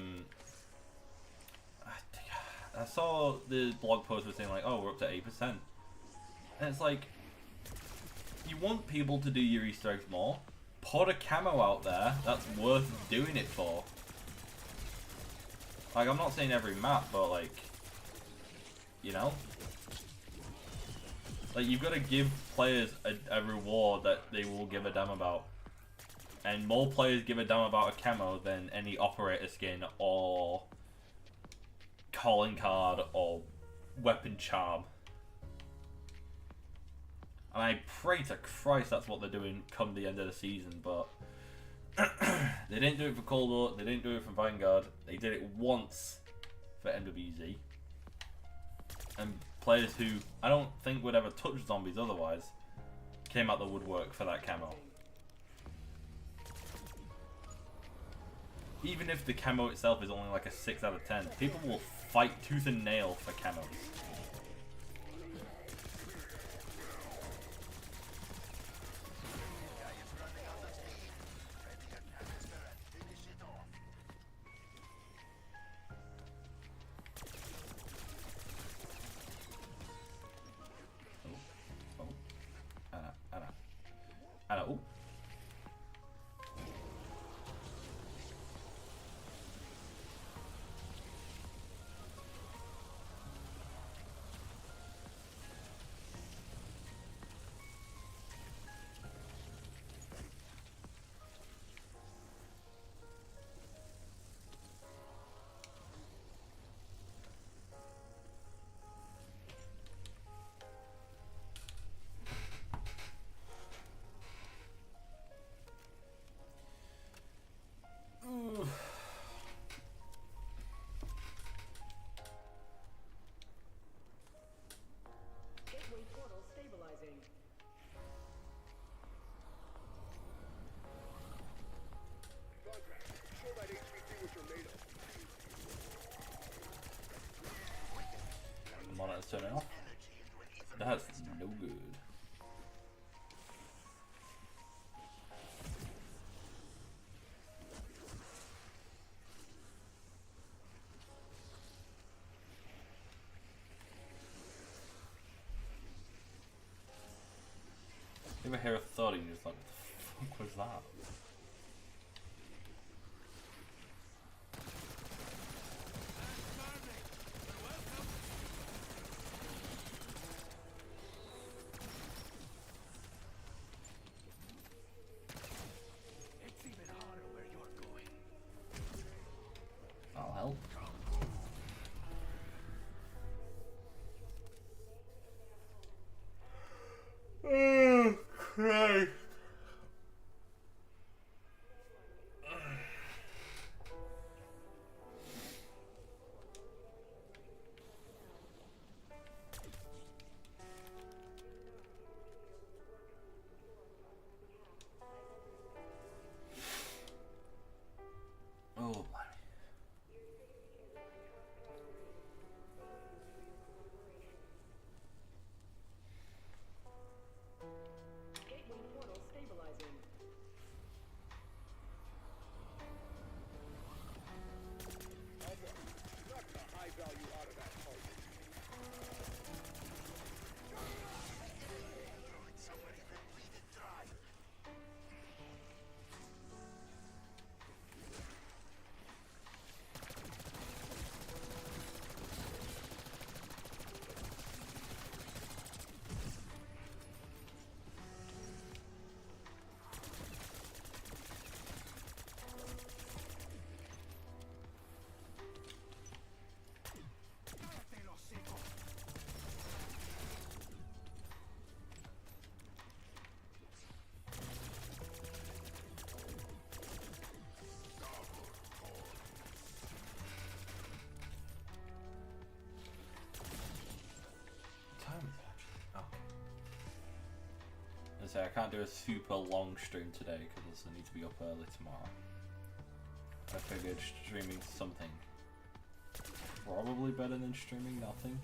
saw the blog post was saying like, oh, we're up to 8%. And it's like, you want people to do your Easter eggs more? Put a camo out there that's worth doing it for. Like, I'm not saying every map, but like, you know? Like, you've got to give players a reward that they will give a damn about. And more players give a damn about a camo than any operator skin or calling card or weapon charm. And I pray to Christ that's what they're doing come the end of the season, but they didn't do it for Cold War, they didn't do it for Vanguard, they did it once for MWZ. And players who I don't think would ever touch zombies otherwise came out the woodwork for that camo. Even if the camo itself is only like a 6 out of 10, people will fight tooth and nail for camos. Anna, ooh. Gateway portal stabilizing. Contract. Show that HVT what you're made of. The monitor's turning off. That's no good. You ever hear a thud and you're just like, what the fuck was that? It's even harder where you're going. I'll help. Oh, Christ. say I can't do a super long stream today because I need to be up early tomorrow. I figured streaming something probably better than streaming nothing.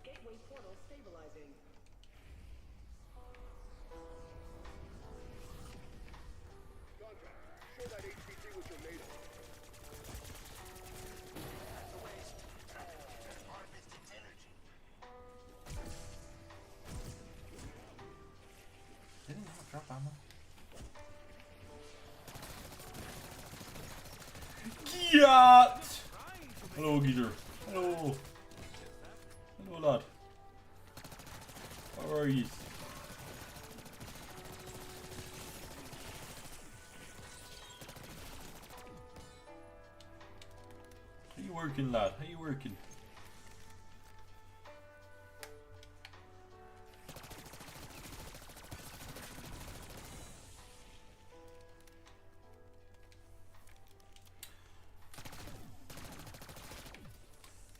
Gateway portal stabilizing. Contact. Show that HVT what you're made of. That's a waste. Harvest its energy. Didn't that drop ammo? Yacht! Hello, geezer. Hello. Hello, lad. How are you? How you working, lad? How you working?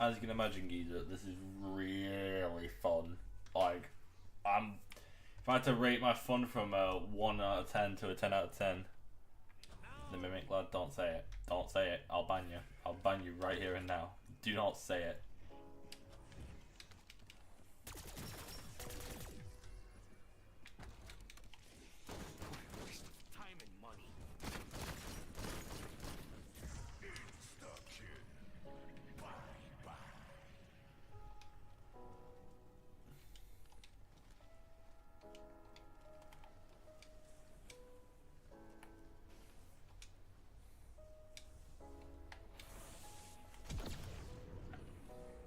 As you can imagine, geezer, this is really fun. Like, if I had to rate my fun from a 1 out of 10 to a 10 out of 10, the mimic lad, don't say it. Don't say it. I'll ban you. I'll ban you right here and now. Do not say it. Waste of time and money. Instruction. Bye.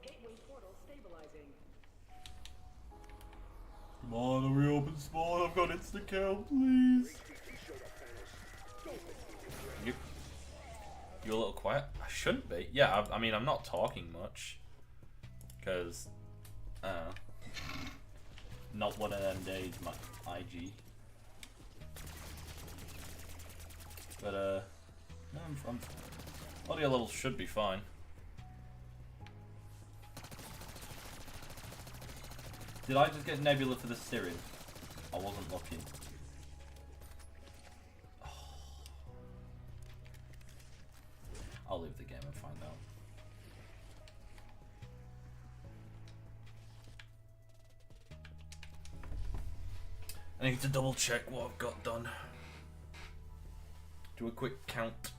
Gateway portal stabilizing. Come on, hurry up and spawn. I've got instant kill, please. HVT showed up, Thanos. Don't make me regret. You're a little quiet. I shouldn't be. Yeah, I mean, I'm not talking much. Because, not one of them days, my IG. But, no, I'm fine. Audio levels should be fine. Did I just get Nebula for the Syrian? I wasn't looking. I'll leave the game and find out. I need to double check what I've got done. Do a quick count.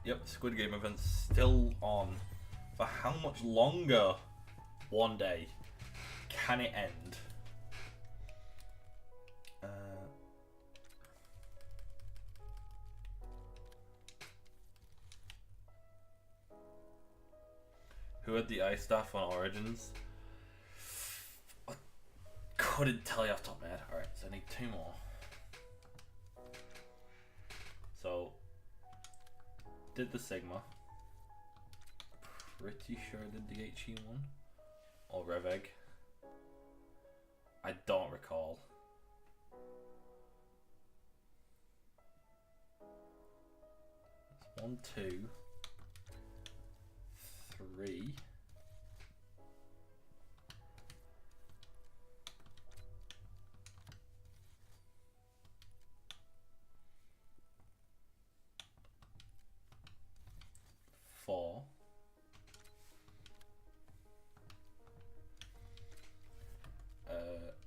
Yep, Squid Game event's still on. For how much longer? One day. Can it end? Who had the ice staff on Origins? I couldn't tell you off the top of my head. Alright, so I need 2 more. So, did the Sigma. Pretty sure I did the HE one. Or RevEgg. I don't recall. That's 1, 2, 3. Four.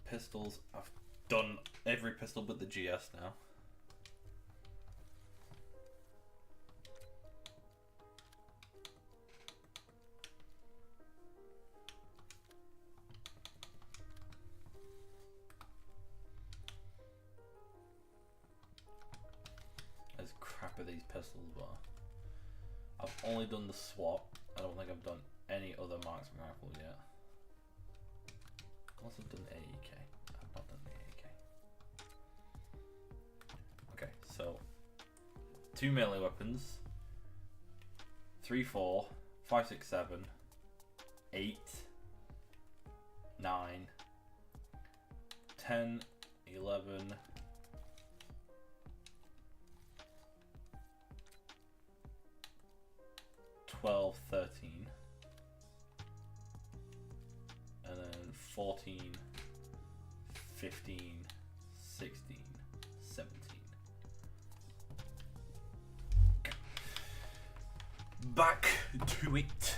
Pistols. I've done every pistol but the GS now. There's pistol bar. I've only done the SWAT. I don't think I've done any other marksman rifle yet. I've also done AEK. I've not done the AEK. Okay, so 2 melee weapons. 3, 4, 5, 6, 7, 8, 9, 10, 11, 12, 13, and then 14, 15, 16, 17. Okay. Back to it.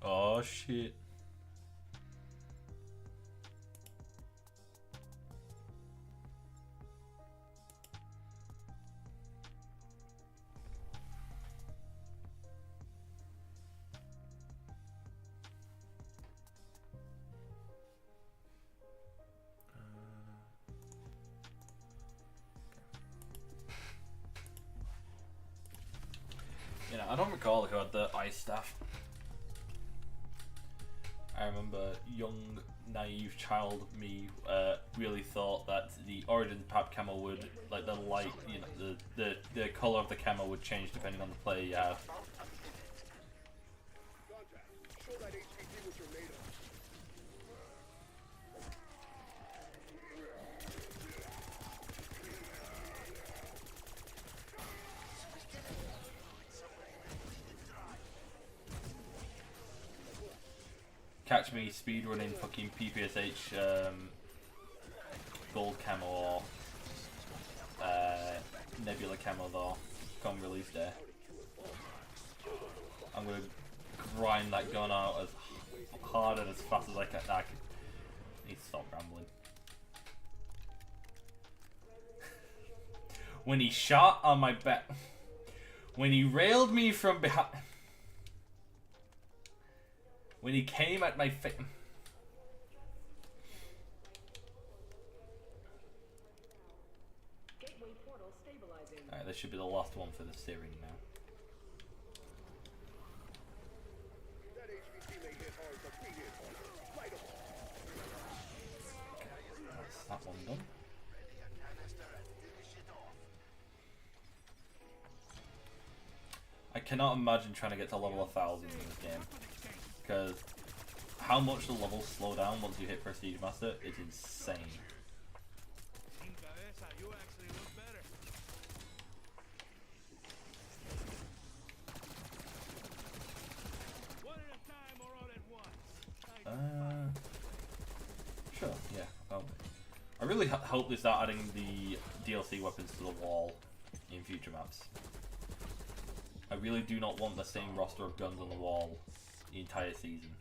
Oh shit. You know, I don't recall who had the ice staff. I remember young, naive child me really thought that the Origins Pap camo would, like the light, you know, the color of the camo would change depending on the player you have. Contact. Show that HVT what you're made of. Catch me speedrunning fucking PPSH gold camo or Nebula camo though come release day. I'm gonna grind that gun out as hard and as fast as I can. I need to stop rambling. When he shot on my back, when he railed me from behind. When he came at my face. Gateway portal stabilizing. Alright, this should be the last one for the series now. That HVT may hit hard, but we hit hard. Light 'em. That's that one done. I cannot imagine trying to get to level 1000 in this game. Because how much the levels slow down once you hit Prestige Master is insane. Sin cabeza, you actually look better. One at a time or all at once? Sure, yeah. I really hope they start adding the DLC weapons to the wall in future maps. I really do not want the same roster of guns on the wall the entire season.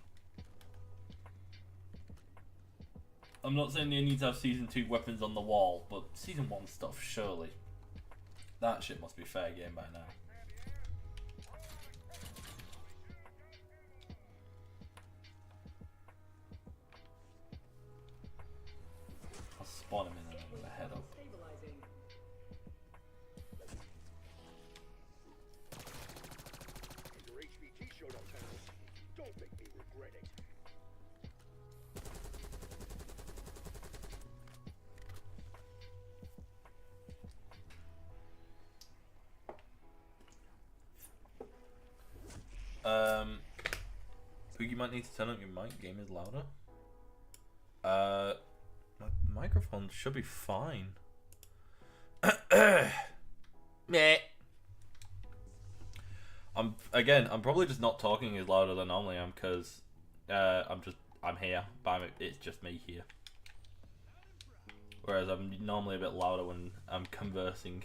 I'm not saying they need to have Season 2 weapons on the wall, but Season 1 stuff, surely. That shit must be fair game by now. I'll spawn him in and I'm gonna head up. Stabilizing. Your HVT showed up, Thanos. Don't make me regret it. You might need to turn up your mic. Game is louder. My microphone should be fine. Meh. I'm probably just not talking as louder than normally am because I'm here, but it's just me here. Whereas I'm normally a bit louder when I'm conversing.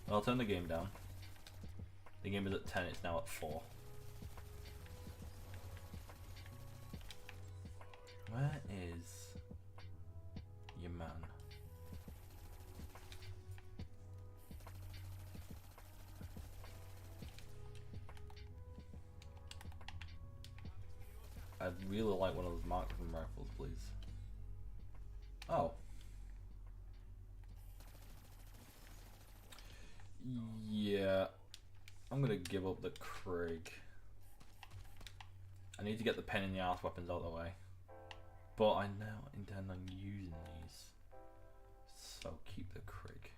I'll turn the game down. The game is at 10, it's now at 4. Where is your man? I'd really like one of those marksman rifles, please. Oh. Yeah. I'm gonna give up the Krieg. I need to get the pen in the ass weapons out of the way. But I now intend on using these. So keep the Krieg.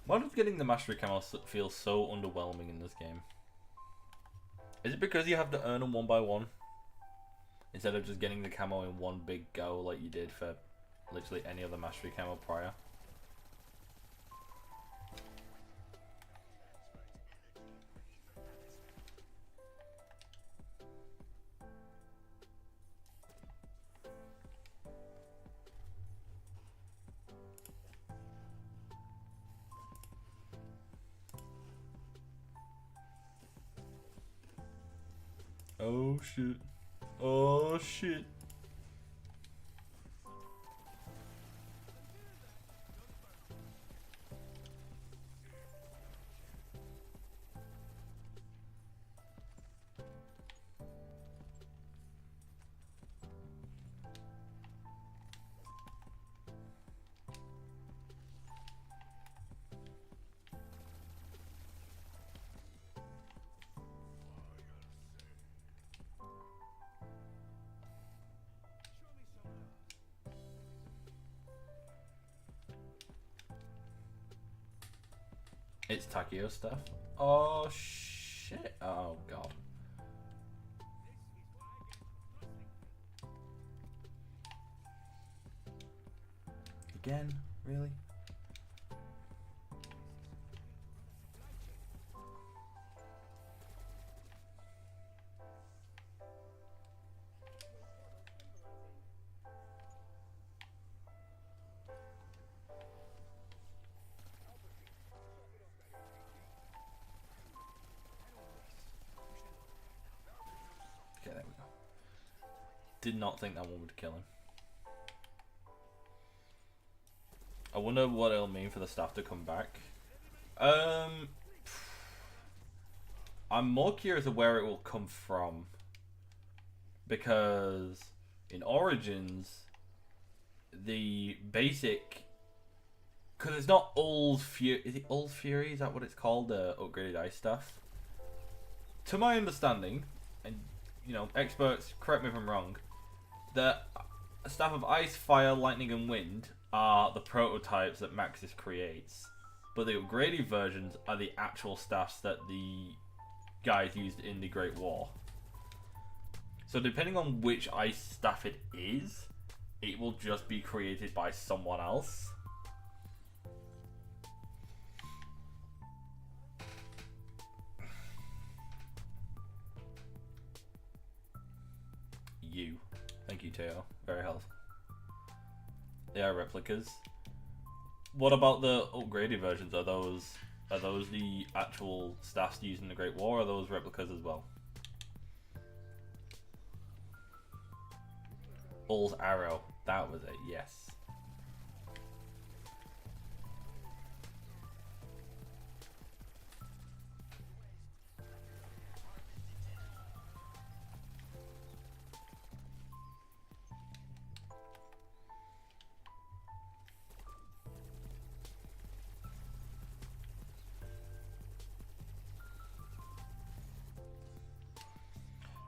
Why does getting the mastery camo feel so underwhelming in this game? Is it because you have to earn them one by one? Instead of just getting the camo in one big go like you did for literally any other mastery camo prior? Oh shit. Oh shit. It's Takeo stuff. Oh shit. Oh god. Again? Really? Okay, there we go. Did not think that one would kill him. I wonder what it'll mean for the staff to come back. I'm more curious of where it will come from. Because in Origins, the basic... Because it's not Old Fury... Is it Old Fury? Is that what it's called? The upgraded ice stuff? To my understanding, and you know, experts, correct me if I'm wrong, the staff of Ice, Fire, Lightning and Wind are the prototypes that Maxis creates. But the upgraded versions are the actual staffs that the guys used in the Great War. So depending on which ice staff it is, it will just be created by someone else. You. Thank you, Teo. Very helpful. They are replicas. What about the upgraded versions? Are those the actual staffs used in the Great War, or are those replicas as well? Bull's arrow. That was it, yes.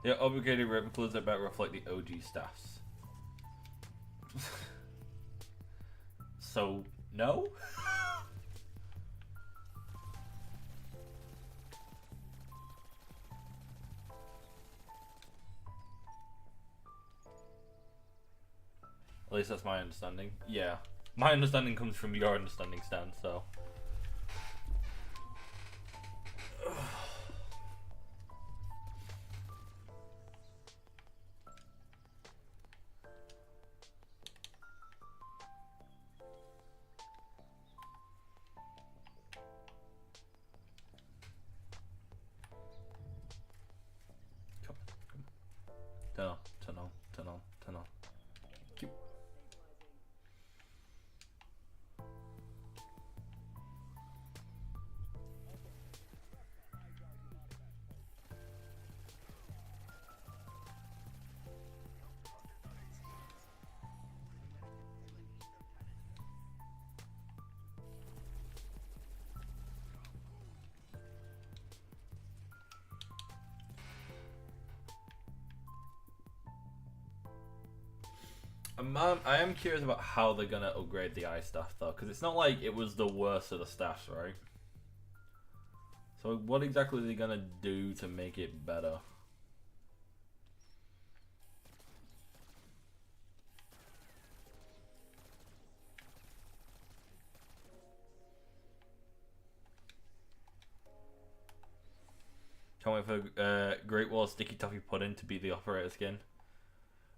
The upgraded replicas that better reflect the OG staffs. So, no? At least that's my understanding. Yeah. My understanding comes from your understanding, Stan, so... I am curious about how they're gonna upgrade the eye staff though, because it's not like it was the worst of the staffs, right? So what exactly are they gonna do to make it better? Can't wait for Great Wall Sticky Toffee Pudding to be the operator skin.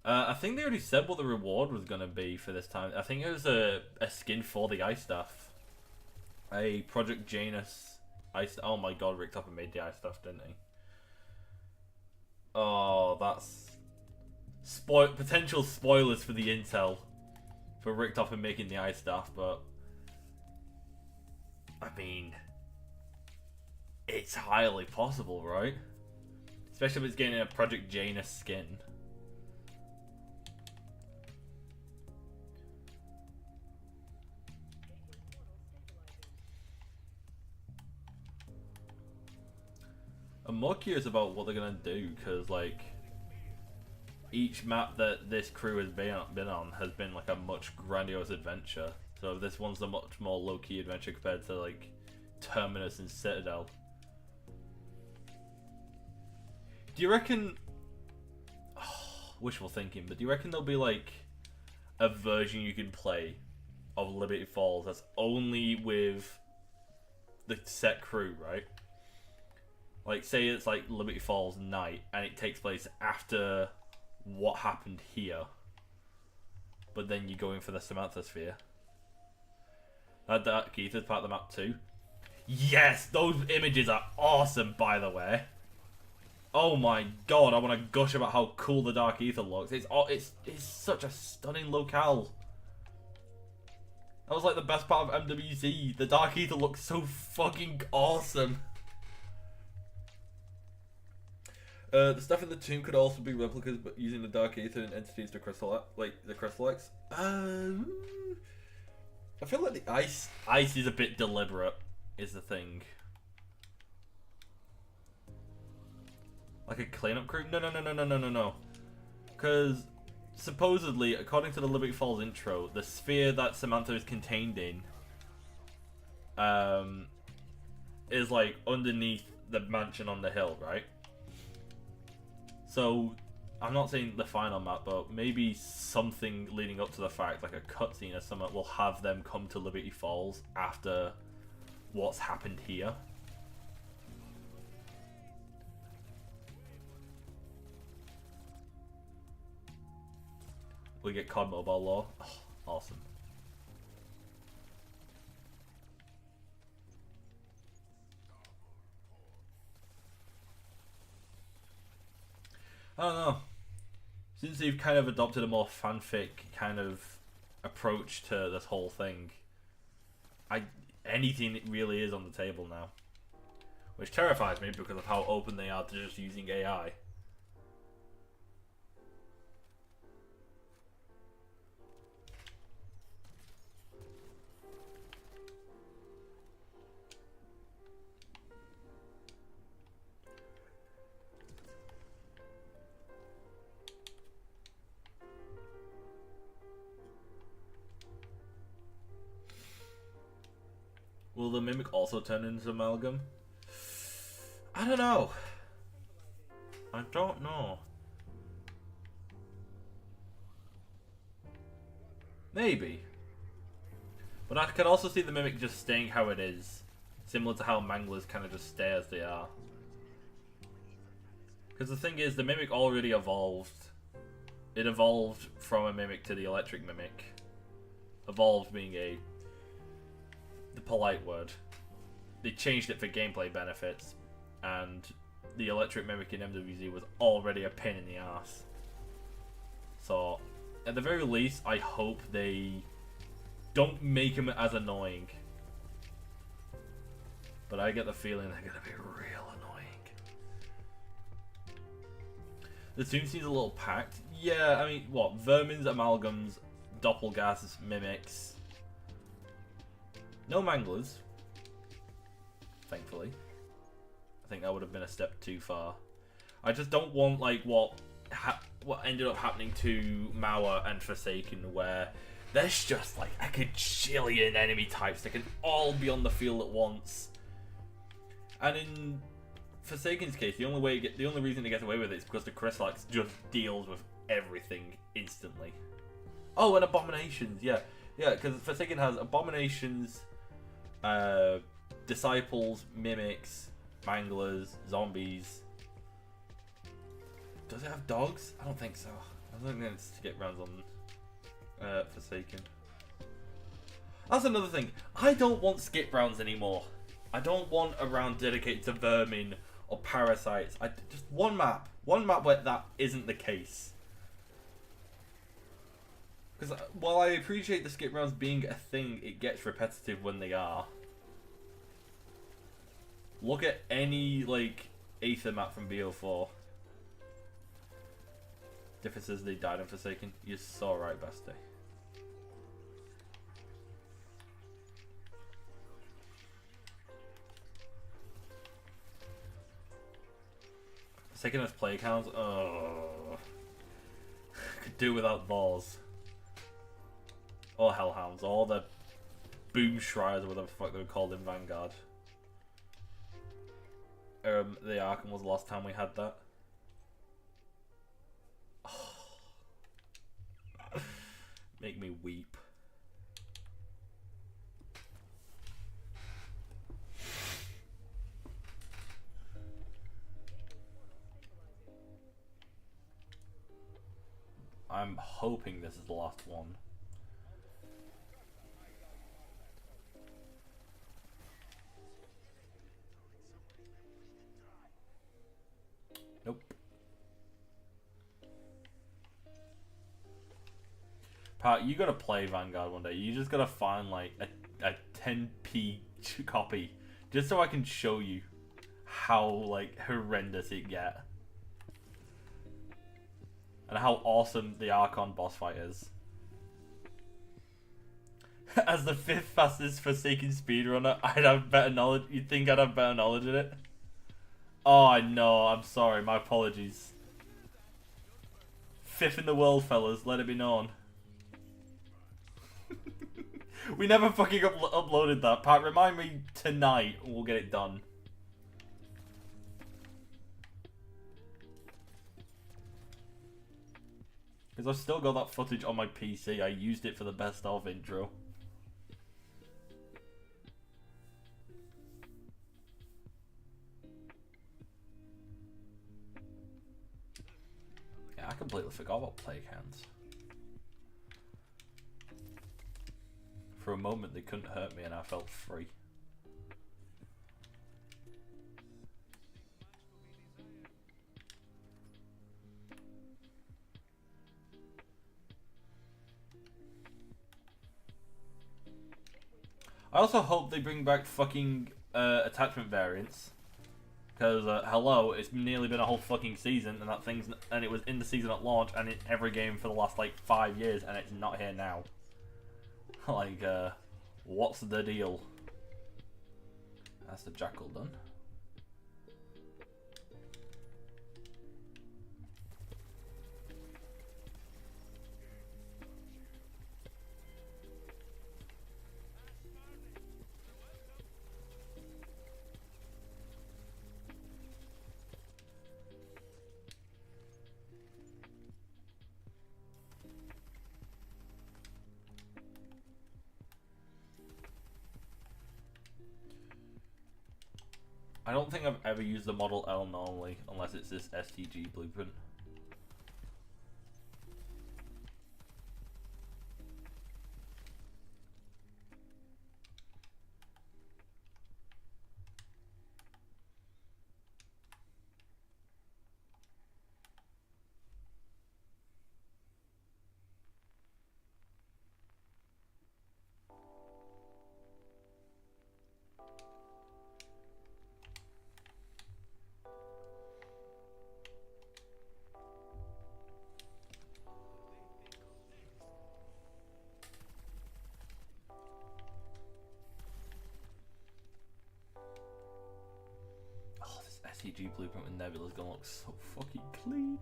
I think they already said what the reward was going to be for this time. I think it was a skin for the ice staff. A Project Janus ice. Oh my god, Rick Topper made the ice staff, didn't he? Oh, that's potential spoilers for the intel for Rick Topper making the ice staff, but I mean, it's highly possible, right? Especially if it's getting a Project Janus skin. I'm more curious about what they're gonna do, because like each map that this crew has been on has been like a much grandiose adventure. So this one's a much more low-key adventure compared to like Terminus and Citadel. Do you reckon? Oh, wishful thinking, but do you reckon there'll be like a version you can play of Liberty Falls that's only with the set crew, right? Like, say it's like Liberty Falls Night, and it takes place after what happened here, but then you go in for the Samantha Sphere. That Dark Ether's part of the map too. Yes, those images are awesome, by the way. Oh my god, I want to gush about how cool the Dark Ether looks. It's such a stunning locale. That was like the best part of MWC. The Dark Ether looks so fucking awesome. The stuff in the tomb could also be replicas, but using the Dark Ether and entities to crystal, like the Crystallites. I feel like the ice is a bit deliberate, is the thing. Like a cleanup crew? No. Because supposedly, according to the Liberty Falls intro, the sphere that Samantha is contained in is like underneath the mansion on the hill, right? So, I'm not saying the final map, but maybe something leading up to the fact, like a cutscene or something, will have them come to Liberty Falls after what's happened here. We get COD Mobile Law. Oh, awesome. I don't know. Since they've kind of adopted a more fanfic kind of approach to this whole thing, anything really is on the table now. Which terrifies me because of how open they are to just using AI. Will the Mimic also turn into Amalgam? I don't know. I don't know. Maybe. But I could also see the Mimic just staying how it is. Similar to how Manglers kind of just stay as they are. Because the thing is, the Mimic already evolved. It evolved from a Mimic to the Electric Mimic. Evolved being the polite word. They changed it for gameplay benefits, and the Electric Mimic in MWZ was already a pain in the ass. So, at the very least, I hope they don't make him as annoying. But I get the feeling they're gonna be real annoying. The tomb seems a little packed. Yeah, I mean, what? Vermins, Amalgams, Doppelgas, Mimics. No Manglers. Thankfully. I think that would have been a step too far. I just don't want, like, what what ended up happening to Mauer and Forsaken, where there's just like a gajillion enemy types that can all be on the field at once. And in Forsaken's case, the only reason he gets away with it is because the Chrysalix just deals with everything instantly. Oh, and Abominations, yeah, because Forsaken has Abominations, Disciples, Mimics, Manglers, Zombies. Does it have dogs? I don't think so. I don't think it's to get rounds on Forsaken. That's another thing. I don't want skip rounds anymore. I don't want a round dedicated to vermin or parasites. Just one map where that isn't the case. Because while I appreciate the skip rounds being a thing, it gets repetitive when they are. Look at any like Aether map from BO4. Differences they died in Forsaken. You're so right, bestie. Forsaken has play counts. Oh, could do without balls. Or Hellhounds, or the Boom Shriers, or whatever the fuck they were called in Vanguard. The Arkham was the last time we had that. Make me weep. I'm hoping this is the last one. Nope. Pat, you gotta play Vanguard one day. You just gotta find like a 10p copy, just so I can show you how like horrendous it get, and how awesome the Archon boss fight is. As the 5th fastest Forsaken speedrunner, I'd have better knowledge. You'd think I'd have better knowledge in it? Oh, I know. I'm sorry. My apologies. 5th in the world, fellas. Let it be known. We never fucking uploaded that. Pat, remind me tonight and we'll get it done. Because I've still got that footage on my PC. I used it for the best of intro. Yeah, I completely forgot about play counts. For a moment they couldn't hurt me and I felt free. I also hope they bring back fucking attachment variants. Because, hello, it's nearly been a whole fucking season and it was in the season at launch and in every game for the last like 5 years and it's not here now. Like, what's the deal? That's the Jackal done. I don't think I've ever used the Model L normally, unless it's this STG blueprint. STG blueprint with Nebula's gonna look so fucking clean.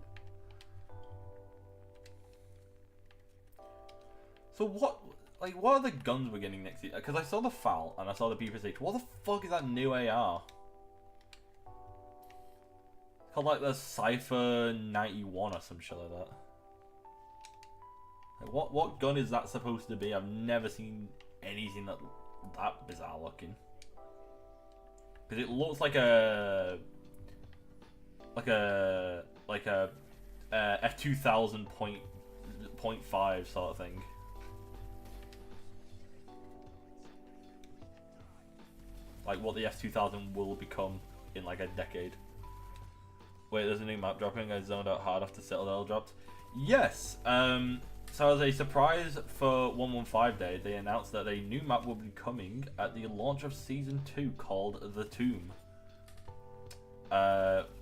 So what are the guns we're getting next year? Because I saw the FAL and I saw the PPSH. What the fuck is that new AR? It's called like the Cypher 91 or some shit like that. Like, what gun is that supposed to be? I've never seen anything that bizarre looking. Because it looks like a F2000.5 sort of thing. Like what the F2000 will become in like a decade. Wait, there's a new map dropping. I zoned out hard after Citadel dropped. Yes. So as a surprise for 115 Day, they announced that a new map will be coming at the launch of Season 2 called The Tomb.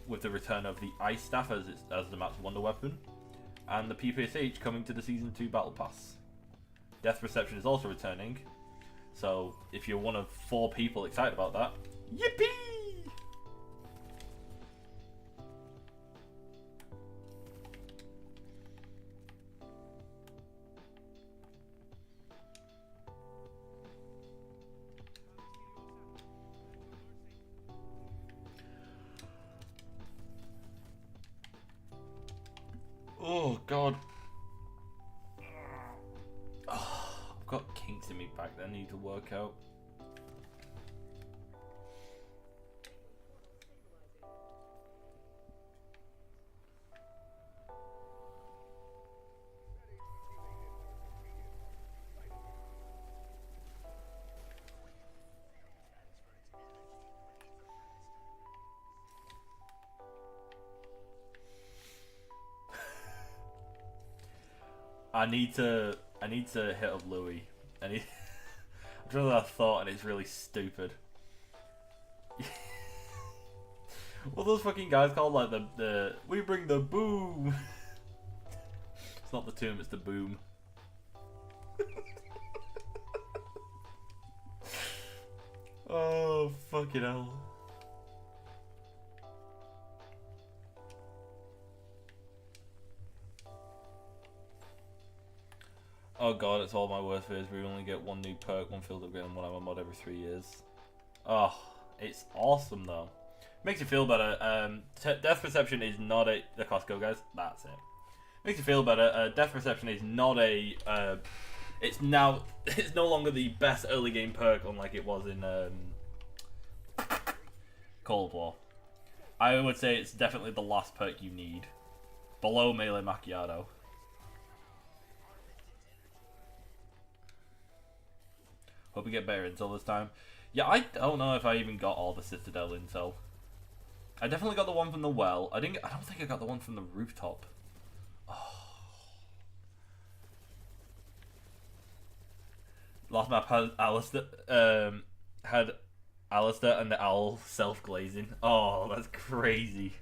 With the return of the Ice Staff as the map's wonder weapon, and the PPSH coming to the Season 2 Battle Pass. Death Perception is also returning, so if you're one of 4 people excited about that, yippee! Oh god. Oh, I've got kinks in me back that I need to work out. I need to hit up Louis. I'm trying that thought and it's really stupid. What those fucking guys called, like the we bring the boom. It's not the tomb, it's the boom. Oh fucking hell. Oh god, it's all my worst fears. We only get one new perk, one field upgrade, and one hour mod every 3 years. Oh, it's awesome though. Makes you feel better. Death Perception is not a... The Costco guys, that's it. Makes you feel better. Death Perception is not a... it's no longer the best early game perk unlike it was in Cold War. I would say it's definitely the last perk you need. Below Melee Macchiato. Hope we get better intel this time. Yeah, I don't know if I even got all the Citadel intel. I definitely got the one from the well. I don't think I got the one from the rooftop. Oh. Last map had Alistair, and the owl self-glazing. Oh, that's crazy.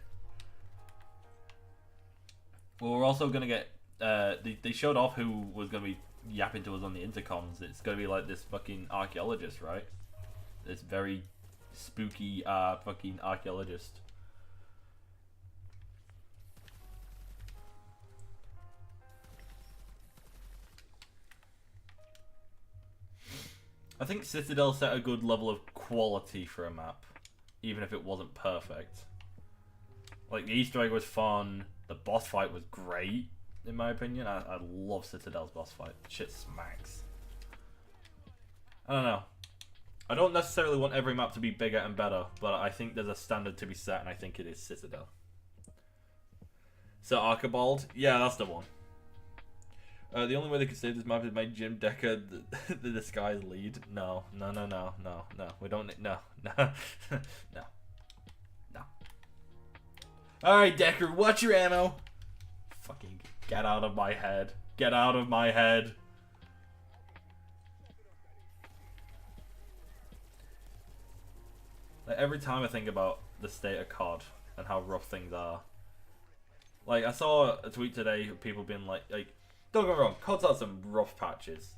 Well, we're also gonna get. They showed off who was gonna be yapping to us on the intercoms. It's gonna be like this fucking archaeologist, right? This very spooky fucking archaeologist. I think Citadel set a good level of quality for a map, even if it wasn't perfect. Like, the Easter egg was fun, the boss fight was great, in my opinion. I love Citadel's boss fight. Shit smacks. I don't know. I don't necessarily want every map to be bigger and better, but I think there's a standard to be set, and I think it is Citadel. So Archibald? Yeah, that's the one. The only way they could save this map is make Jim Decker the disguise lead. No. We don't need... No. No. Alright, Decker, watch your ammo. Fucking get out of my head. Get out of my head. Like, every time I think about the state of COD and how rough things are. Like, I saw a tweet today of people being like, don't get me wrong, COD's had some rough patches.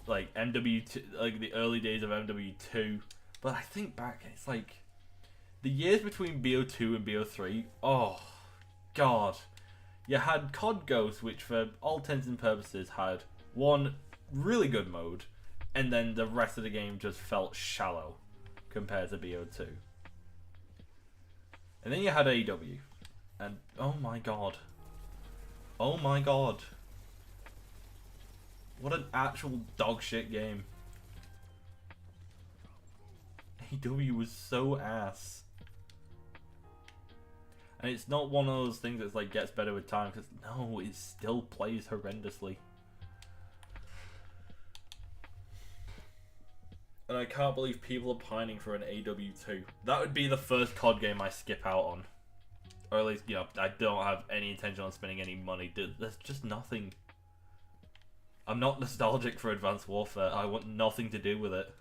Like, MW2, like the early days of MW2. But I think back, it's like, the years between BO2 and BO3, oh, God. You had COD Ghost, which for all intents and purposes had one really good mode, and then the rest of the game just felt shallow compared to BO2. And then you had AEW, and oh my god. Oh my god. What an actual dog shit game. AEW was so ass. And it's not one of those things that's like gets better with time, because no, it still plays horrendously. And I can't believe people are pining for an AW2. That would be the first COD game I skip out on. Or at least, you know, I don't have any intention on spending any money. There's just nothing. I'm not nostalgic for Advanced Warfare. I want nothing to do with it.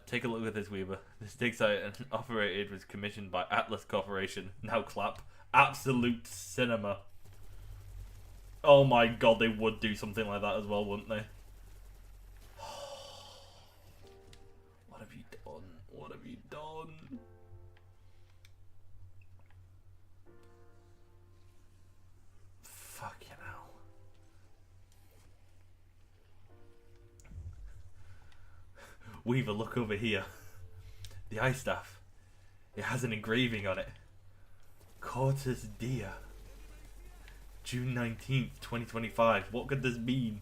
Take a look at this, Weaver. This takes out and operated was commissioned by Atlas Corporation. Now clap. Absolute cinema. Oh my god, they would do something like that as well, wouldn't they? What have you done? What have you done? Fucking hell. Weaver, look over here. The ice staff. It has an engraving on it. Cortes Dia. June 19th, 2025. What could this mean?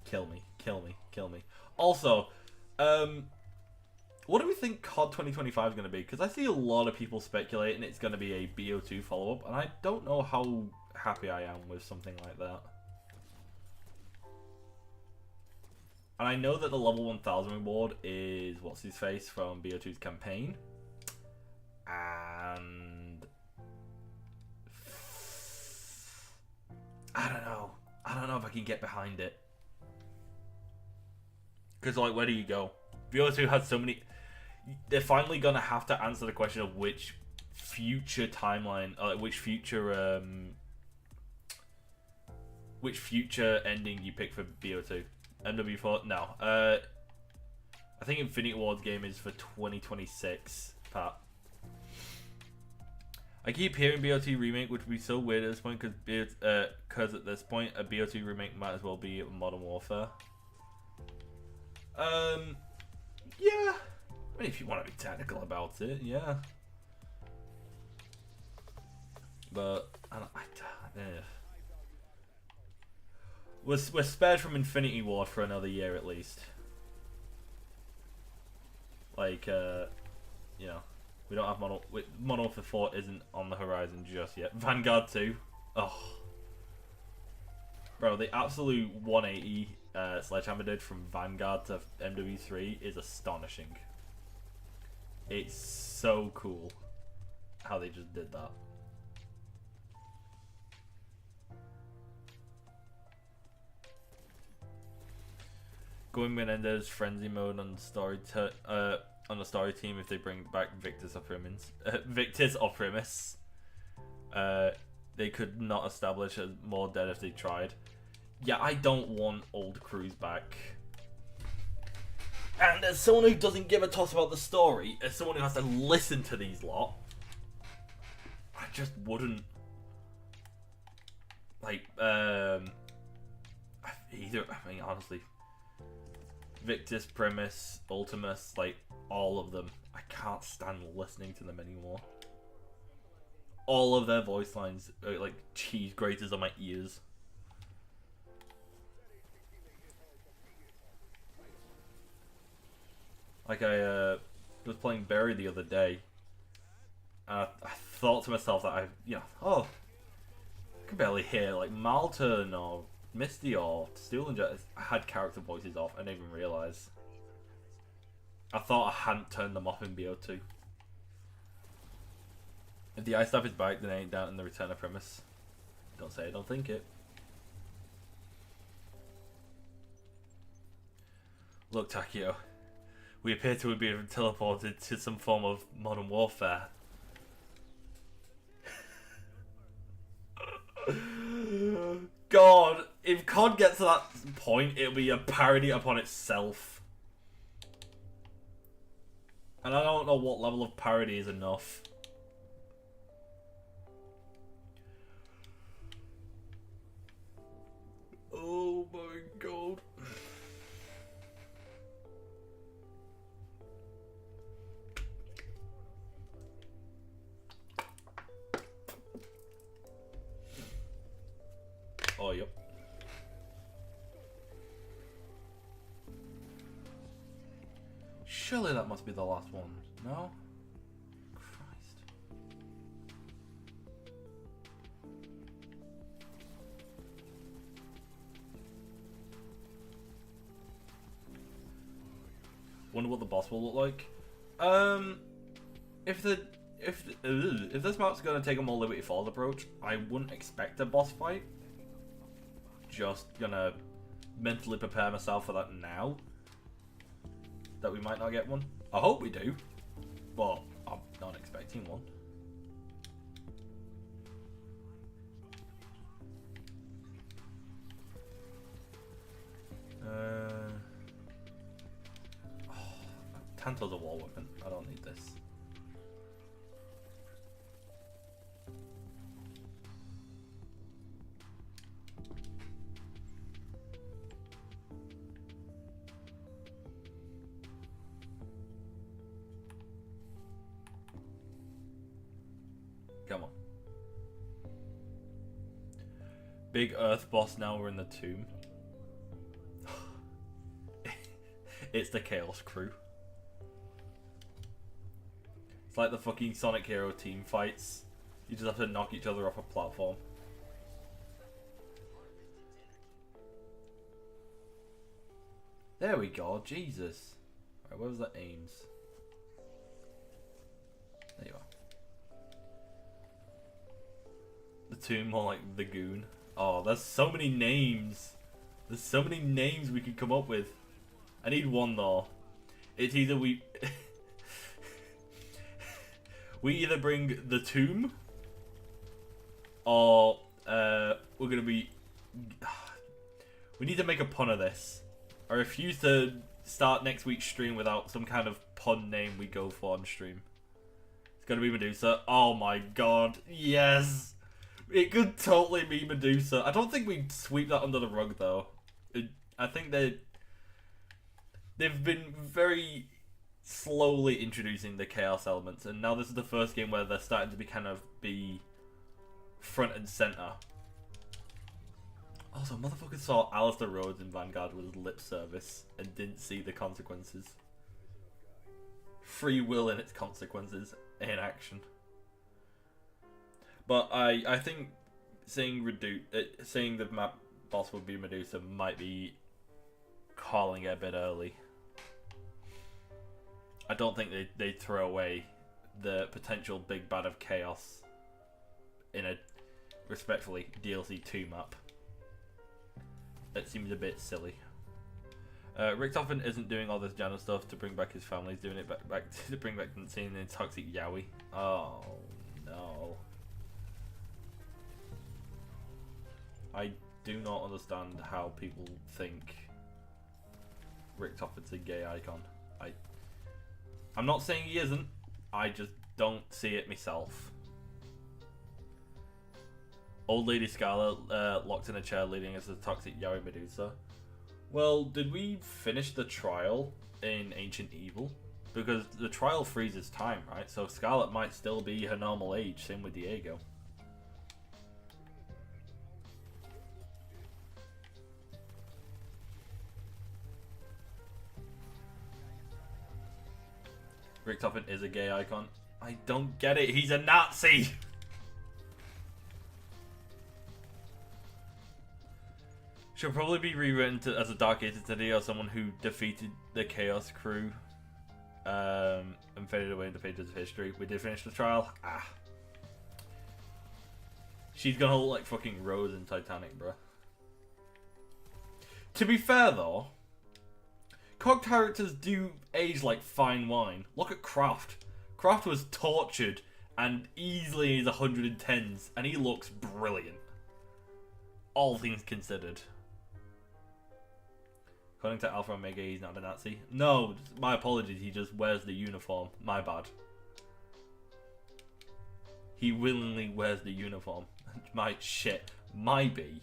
Kill me, kill me, kill me. Also, what do we think COD 2025 is going to be? Because I see a lot of people speculating it's going to be a BO2 follow-up, and I don't know how happy I am with something like that. And I know that the level 1000 reward is what's his face from BO2's campaign. And I don't know. I don't know if I can get behind it. Because, like, where do you go? BO2 had so many. They're finally gonna have to answer the question of which future timeline, which future ending you pick for BO2. MW4? No. I think Infinity Ward's game is for 2026, Pat. I keep hearing BO2 remake, which would be so weird at this point, because at this point, a BO2 remake might as well be Modern Warfare. Yeah. I mean, if you want to be technical about it, yeah. But we're spared from Infinity Ward for another year at least. Like, you know, we don't have Modern Warfare 4 isn't on the horizon just yet. Vanguard 2, oh, bro, the absolute 180 Sledgehammer did from Vanguard to MW3 is astonishing. It's so cool how they just did that. Going Menendez frenzy mode on the story team if they bring back Victus Opprimus. They could not establish as more dead if they tried. Yeah, I don't want old crews back. And as someone who doesn't give a toss about the story, as someone who has to listen to these lot, I just wouldn't. Like, either, I mean, honestly, Victus, Primus, Ultimus, like, all of them, I can't stand listening to them anymore. All of their voice lines are like cheese graters on my ears. Like, I was playing Berry the other day, and I thought to myself that I could barely hear, like, Malton or Misty or Steel and Jet had character voices off. I didn't even realise. I thought I hadn't turned them off in BO2. If the ice staff is back, then I ain't doubting the return of Primus. Don't say I don't think it. Look, Takio. We appear to be teleported to some form of Modern Warfare. God, if COD gets to that point, it'll be a parody upon itself. And I don't know what level of parody is enough. Oh my god. Oh, yep. Surely that must be the last one. No? Christ. Wonder what the boss will look like. If this map's gonna take a more Liberty Falls approach, I wouldn't expect a boss fight. Just gonna mentally prepare myself for that now. That we might not get one. I hope we do, but I'm not expecting one. Tanto's a wall weapon. I don't need this. Come on. Big Earth boss, now we're in the tomb. It's the Chaos Crew. It's like the fucking Sonic Hero team fights. You just have to knock each other off a platform. There we go, Jesus. Alright, where was that aims? There you are. The tomb, more like the goon. Oh, there's so many names. There's so many names we could come up with. I need one though. It's either we either bring the tomb, or we're gonna be. We need to make a pun of this. I refuse to start next week's stream without some kind of pun name we go for on stream. It's gonna be Medusa. Oh my god, yes! It could totally be Medusa. I don't think we'd sweep that under the rug though. I think they've been very slowly introducing the chaos elements, and now this is the first game where they're starting to be front and center. Also, motherfuckers saw Alistair Rhodes in Vanguard with his lip service and didn't see the consequences. Free will and its consequences in action. But I think saying the map boss would be Medusa might be calling it a bit early. I don't think they'd throw away the potential big bad of chaos in a, respectfully, DLC 2 map. It seems a bit silly. Richtofen isn't doing all this Jana stuff to bring back his family. He's doing it back to bring back the scene in toxic yaoi. Oh no. I do not understand how people think Richtofen's a gay icon. I'm not saying he isn't, I just don't see it myself. Old Lady Scarlet locked in a chair leading us to the toxic yaoi Medusa. Well, did we finish the trial in Ancient Evil? Because the trial freezes time, right? So Scarlet might still be her normal age, same with Diego. Richtofen is a gay icon. I don't get it. He's a Nazi. She'll probably be rewritten as a Dark Ages entity or someone who defeated the Chaos Crew and faded away in the pages of history. We did finish the trial. Ah. She's gonna look like fucking Rose in Titanic, bruh. To be fair though, COG characters do age like fine wine. Look at Kraft. Kraft was tortured and easily is 110s, and he looks brilliant. All things considered. According to Alpha Omega, he's not a Nazi. No, my apologies, he just wears the uniform. My bad. He willingly wears the uniform. My shit. Might be.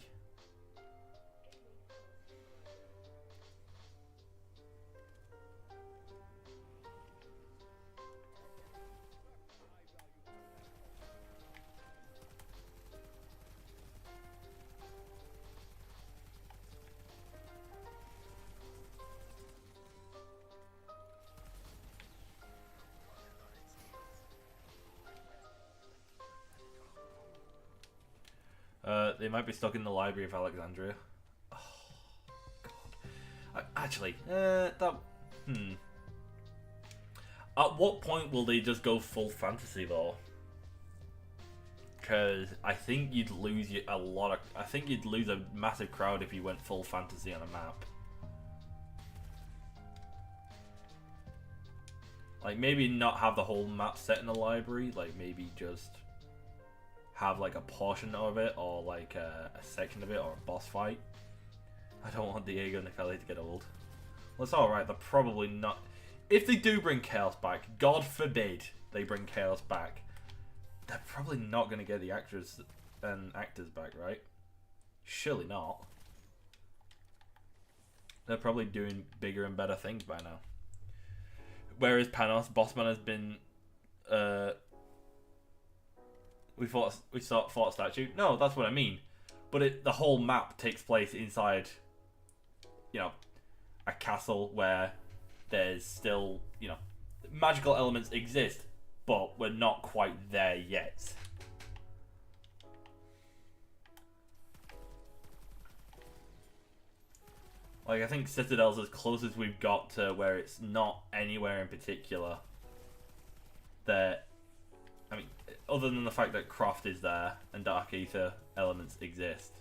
They might be stuck in the Library of Alexandria. Oh, God. Actually, that... At what point will they just go full fantasy, though? Because I think you'd lose I think you'd lose a massive crowd if you went full fantasy on a map. Like, maybe not have the whole map set in the library, like, maybe just have, like, a portion of it, or, like, a section of it, or a boss fight. I don't want Diego and Nifelli to get old. Well, it's alright, they're probably not... If they do bring Chaos back, God forbid they bring Chaos back, they're probably not going to get the actors and actors back, right? Surely not. They're probably doing bigger and better things by now. Whereas Panos, Bossman has been, we fought a statue. No, that's what I mean. But the whole map takes place inside, you know, a castle where there's still, you know, magical elements exist, but we're not quite there yet. Like, I think Citadel's as close as we've got to where it's not anywhere in particular that, I mean, other than the fact that Croft is there and Dark Ether elements exist,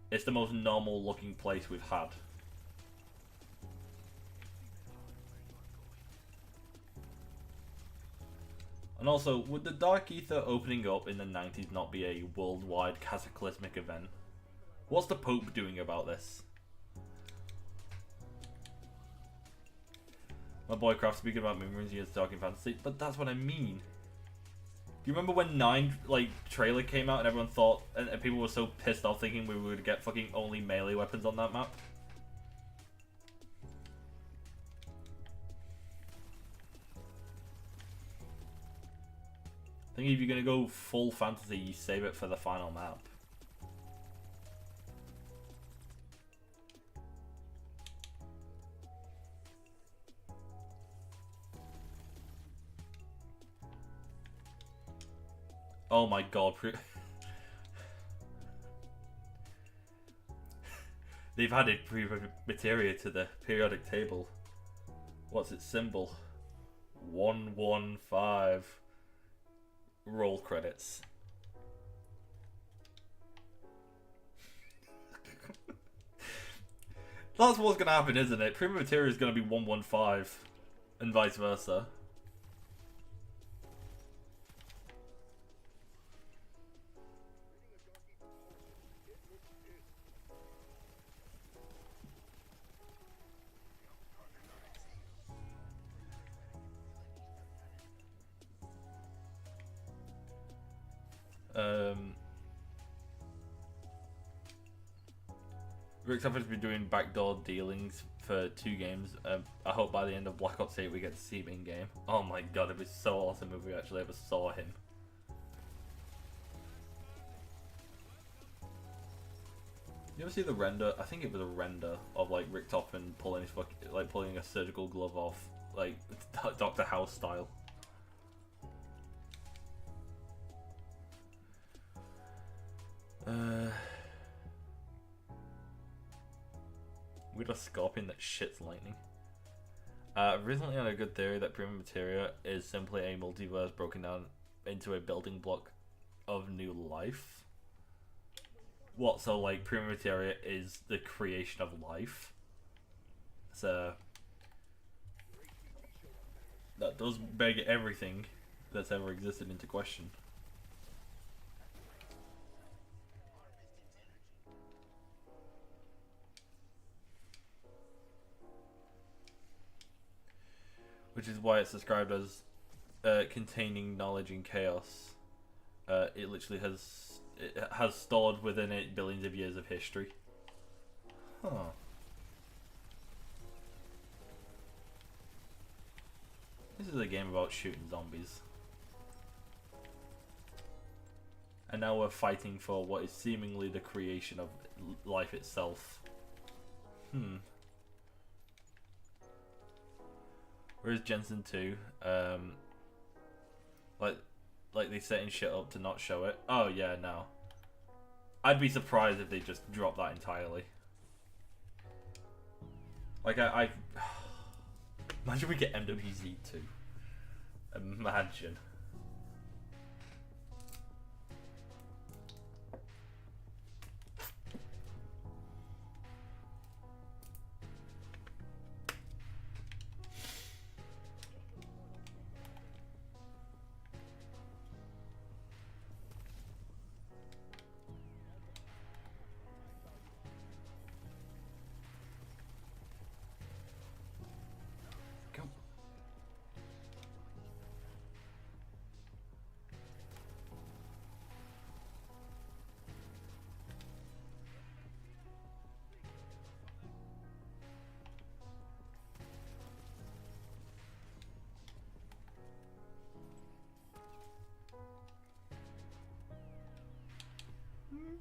it's the most normal looking place we've had. And also, would the Dark Ether opening up in the 90s not be a worldwide cataclysmic event? What's the Pope doing about this? My boy Craft speaking about memories, he is talking fantasy, but that's what I mean. Do you remember when 9 trailer came out and everyone thought, and people were so pissed off thinking we would get fucking only melee weapons on that map? I think if you're gonna go full fantasy, you save it for the final map. Oh my god. They've added materia to the periodic table. What's its symbol? 115. Roll credits. That's what's gonna happen, isn't it? Prima materia is gonna be 115 and vice versa. Rick's happens to be doing backdoor dealings for 2 games. I hope by the end of Black Ops 8 we get to see him in game. Oh my god, it'd be so awesome if we actually ever saw him. You ever see the render? I think it was a render of like Rick Toppin pulling his pulling a surgical glove off, like Dr. House style. With a scorpion that shits lightning. Recently had a good theory that Prima Materia is simply a multiverse broken down into a building block of new life. What, so like Prima Materia is the creation of life? So that does beg everything that's ever existed into question. Which is why it's described as containing knowledge and chaos. It literally has stored within it billions of years of history. Huh. This is a game about shooting zombies. And now we're fighting for what is seemingly the creation of life itself. Whereas Jensen 2, like they setting shit up to not show it. Oh yeah, no. I'd be surprised if they just drop that entirely. Like, I imagine we get MWZ too. Imagine.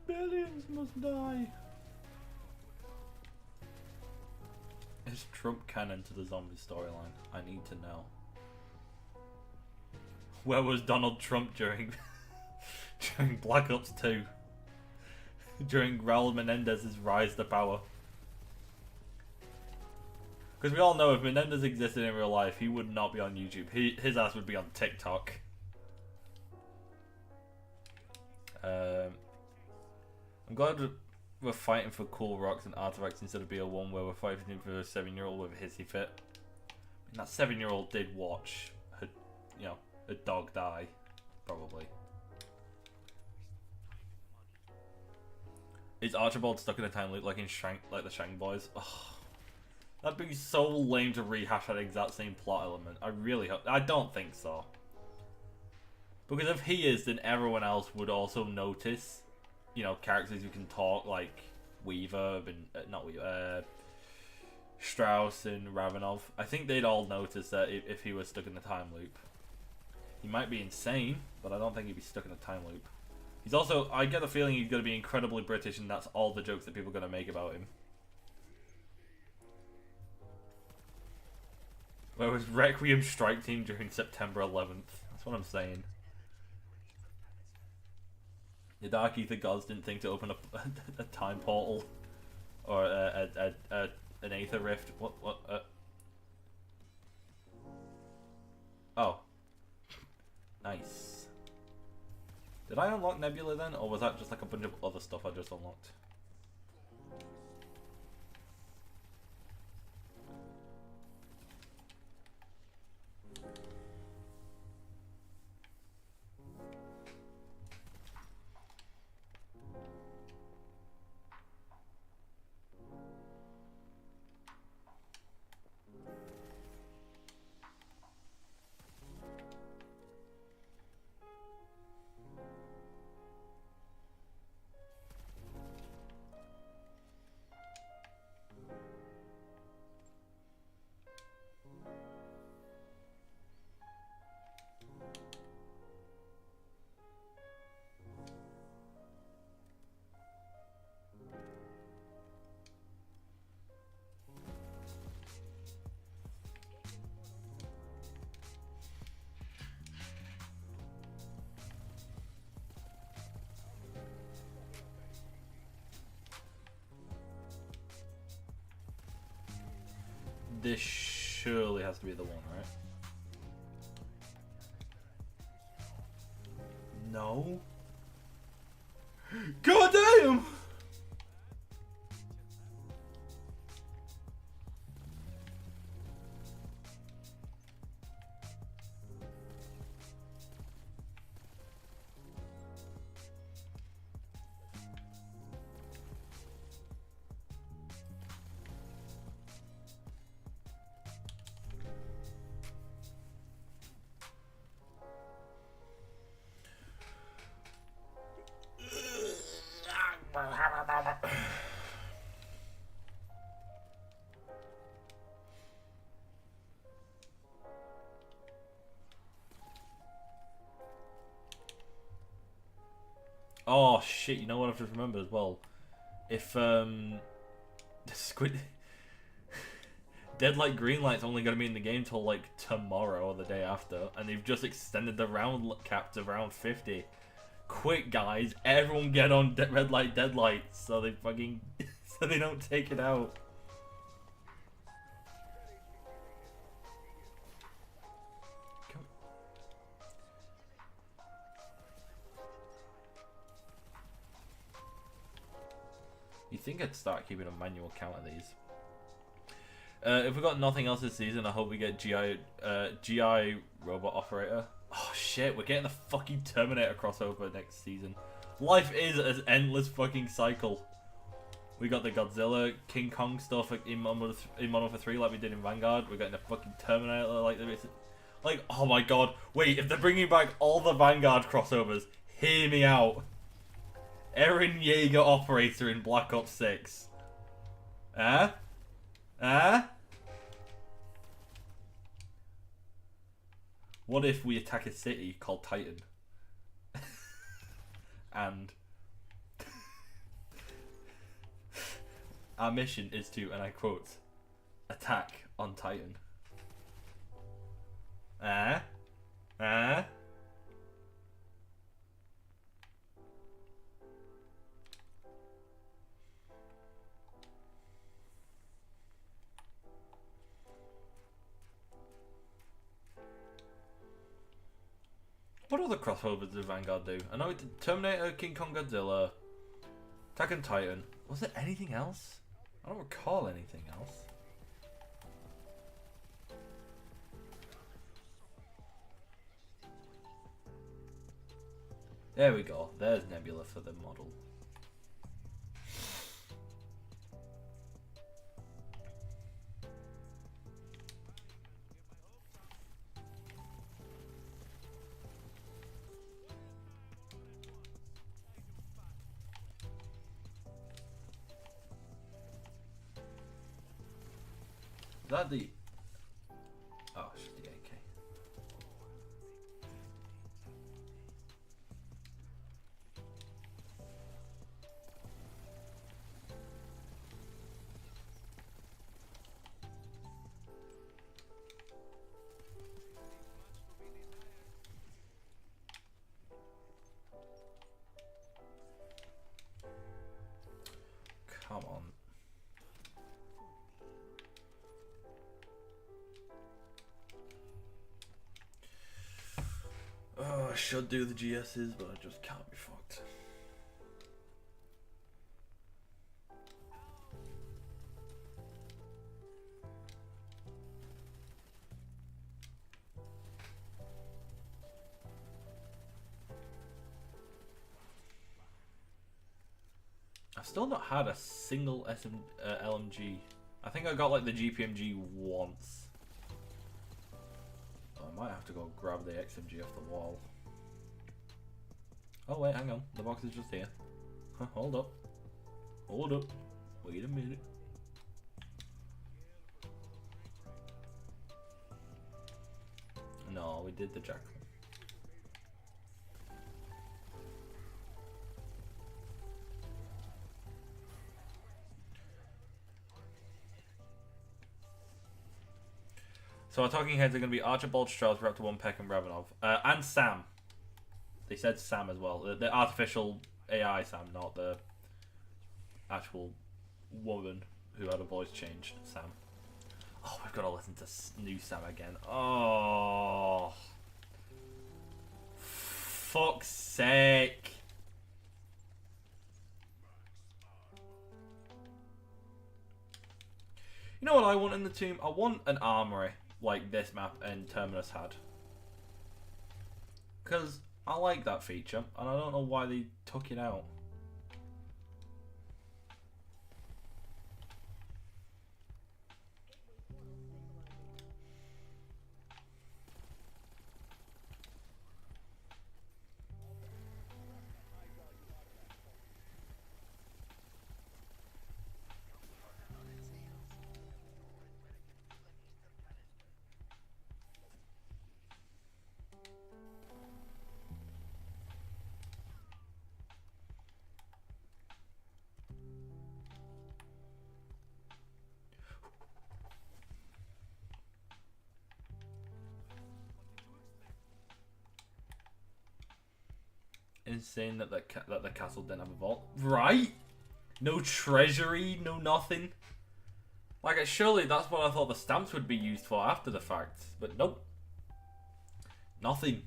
Billions must die. Is Trump canon to the zombie storyline? I need to know. Where was Donald Trump during during Black Ops 2? During Raul Menendez's rise to power? Because we all know if Menendez existed in real life, he would not be on YouTube. His ass would be on TikTok. I'm glad we're fighting for cool rocks and artifacts instead of BO1 where we're fighting for a 7-year-old with a hissy fit. I mean, that 7-year-old did watch her, you know, a dog die, probably. Is Archibald stuck in a time loop like in the Shank Boys? Ugh. That'd be so lame to rehash that exact same plot element. I really hope. I don't think so. Because if he is, then everyone else would also notice. You know, characters who can talk like Weaver and not Weaver, Strauss and Ravenov. I think they'd all notice that if he was stuck in the time loop. He might be insane, but I don't think he'd be stuck in a time loop. He's also, I get the feeling he's going to be incredibly British, and that's all the jokes that people are going to make about him. Where was Requiem Strike Team during September 11th? That's what I'm saying. The Dark Ether Gods didn't think to open up a time portal or an Aether Rift. What? Oh, nice. Did I unlock Nebula then, or was that just like a bunch of other stuff I just unlocked? This surely has to be the one, right? No. God damn! Oh shit, you know what I've just remembered as well? If the squid Deadlight Greenlight's only gonna be in the game till like tomorrow or the day after, and they've just extended the round cap to round 50. Quick, guys! Everyone get on red light, dead lights, so they fucking so they don't take it out. Come. You think I'd start keeping a manual count of these? If we got nothing else this season, I hope we get GI robot operator. Oh shit, we're getting the fucking Terminator crossover next season. Life is an endless fucking cycle. We got the Godzilla, King Kong stuff in Modern Warfare 3 like we did in Vanguard. We're getting the fucking Terminator like oh my god. Wait, if they're bringing back all the Vanguard crossovers, hear me out. Eren Yeager operator in Black Ops 6. What if we attack a city called Titan? And our mission is to, and I quote, attack on Titan. What other crossovers did Vanguard do? I know it did Terminator, King Kong, Godzilla, Attack on Titan. Was there anything else? I don't recall anything else. There we go. There's Nebula for the model. Is that the... Oh, it's just the AK. Come on. Oh, I should do the GSs, but I just can't be fucked. I've still not had a single LMG. I think I got like the GPMG once. I might have to go grab the XMG off the wall. Oh wait, hang on. The box is just here. Huh, hold up. Hold up. Wait a minute. No, we did the jackal. So our talking heads are going to be Archibald, Strauss, Raptor 1, Peck, and Ravenov. And Sam. They said Sam as well. The artificial AI Sam, not the actual woman who had a voice change. Sam. Oh, we've got to listen to new Sam again. Oh. Fuck's sake. You know what I want in the team? I want an armory like this map and Terminus had. Because I like that feature, and I don't know why they took it out. insane that the castle didn't have a vault. Right? No treasury, no nothing. Like, surely that's what I thought the stamps would be used for after the fact. But nope. Nothing.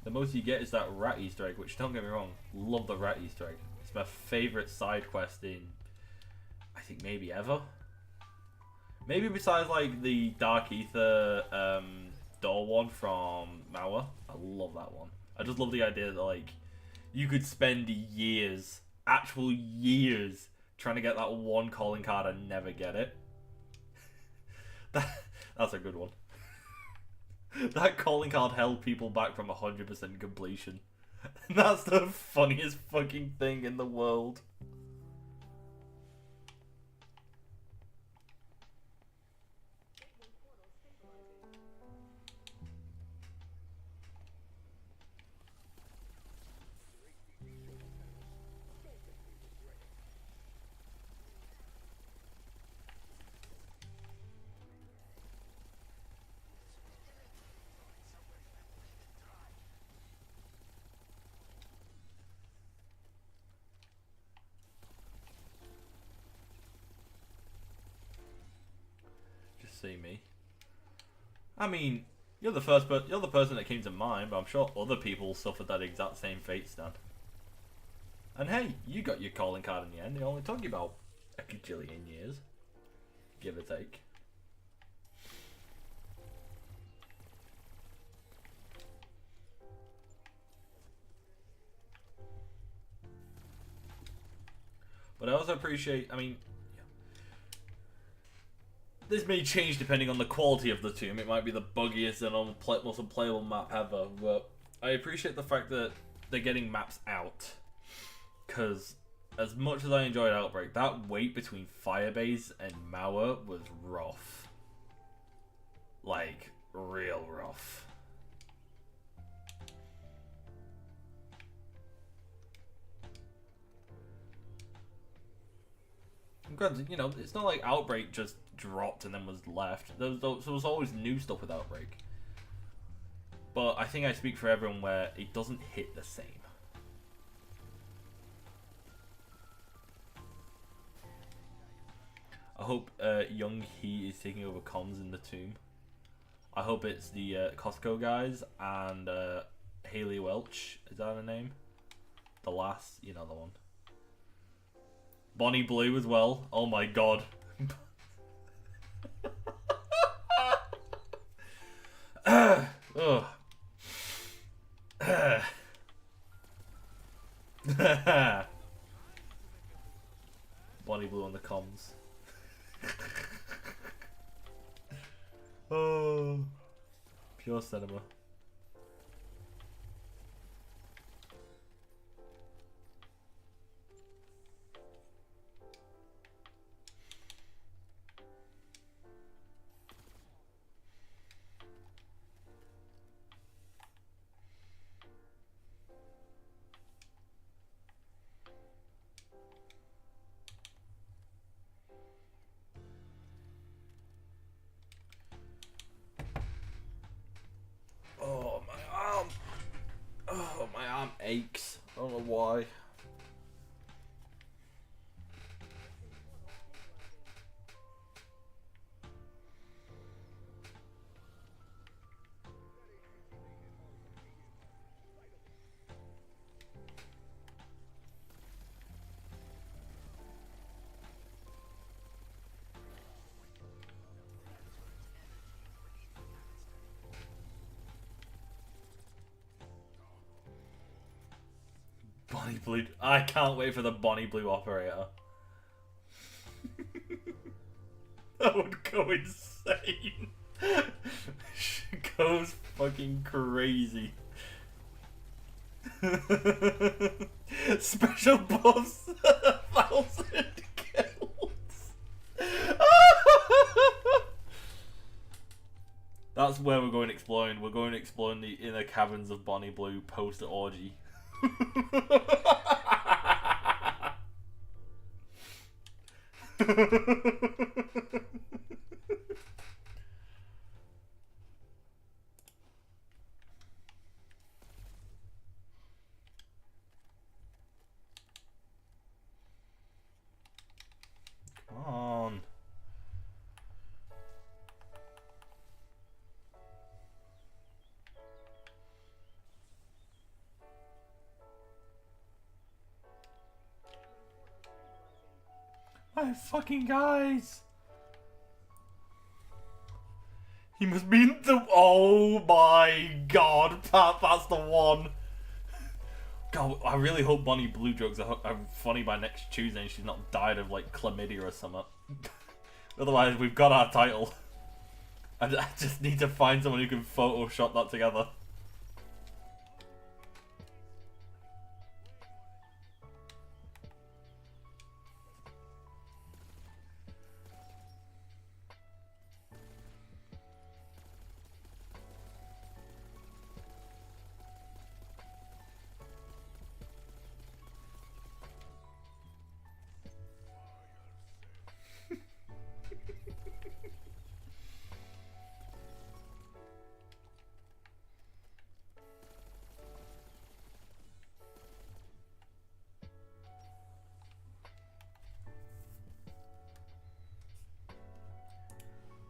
The most you get is that rat Easter egg, which, don't get me wrong, love the rat Easter egg. It's my favourite side quest in, I think, maybe ever. Maybe besides, like, the Dark Ether door one from Mauer. I love that one. I just love the idea that, like, you could spend years, actual years, trying to get that one calling card and never get it. That's a good one. That calling card held people back from 100% completion. That's the funniest fucking thing in the world. See me. I mean, you're the person that came to mind, but I'm sure other people suffered that exact same fate, Stan. And hey, you got your calling card in the end. It only took you about a gajillion years, give or take. But I also appreciate, I mean, this may change depending on the quality of the tomb. It might be the buggiest and most unplayable map ever, but I appreciate the fact that they're getting maps out. Because as much as I enjoyed Outbreak, that wait between Firebase and Mauer was rough. Like, real rough. Granted, you know, it's not like Outbreak just dropped and then was left. There was always new stuff with Outbreak. But I think I speak for everyone where it doesn't hit the same. I hope Young He is taking over comms in the tomb. I hope it's the Costco guys and Haley Welch. Is that her name? The last, you know, the one. Bonnie Blue as well. Oh my god. Bonnie Blue on the comms. Oh, pure cinema. Aches. I don't know why. Bonnie Blue. I can't wait for the Bonnie Blue operator. That would go insane. She goes fucking crazy. Special buffs. 1,000 kills. That's where we're going exploring. We're going exploring the inner caverns of Bonnie Blue post orgy. Come on. My fucking guys! He must be in the. Oh my god, Pat, that's the one! God, I really hope Bonnie Blue jokes are funny by next Tuesday and she's not died of like chlamydia or something. Otherwise, we've got our title. I just need to find someone who can Photoshop that together.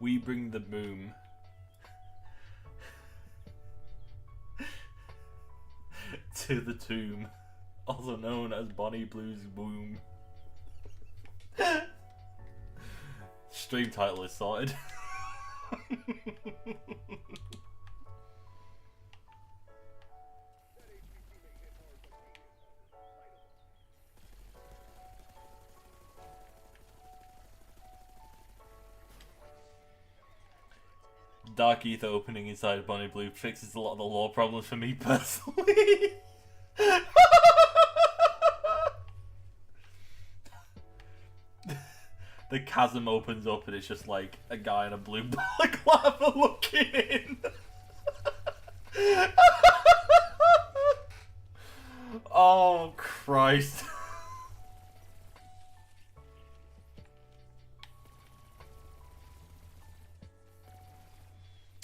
We bring the boom. To the tomb, also known as Bonnie Blue's Boom. Stream title is sorted. Dark Ether opening inside Bonnie Blue fixes a lot of the lore problems for me personally. The chasm opens up and it's just like a guy in a blue balaclava looking in. Oh Christ.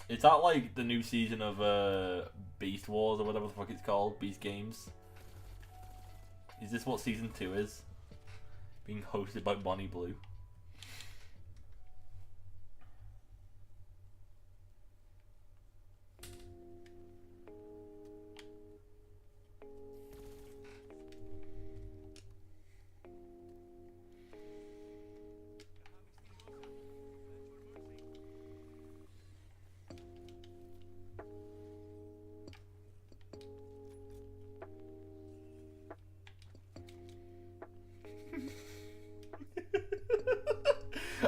Is that like the new season of Beast Wars or whatever the fuck it's called? Beast Games? Is this what season 2 is? Being hosted by Bonnie Blue.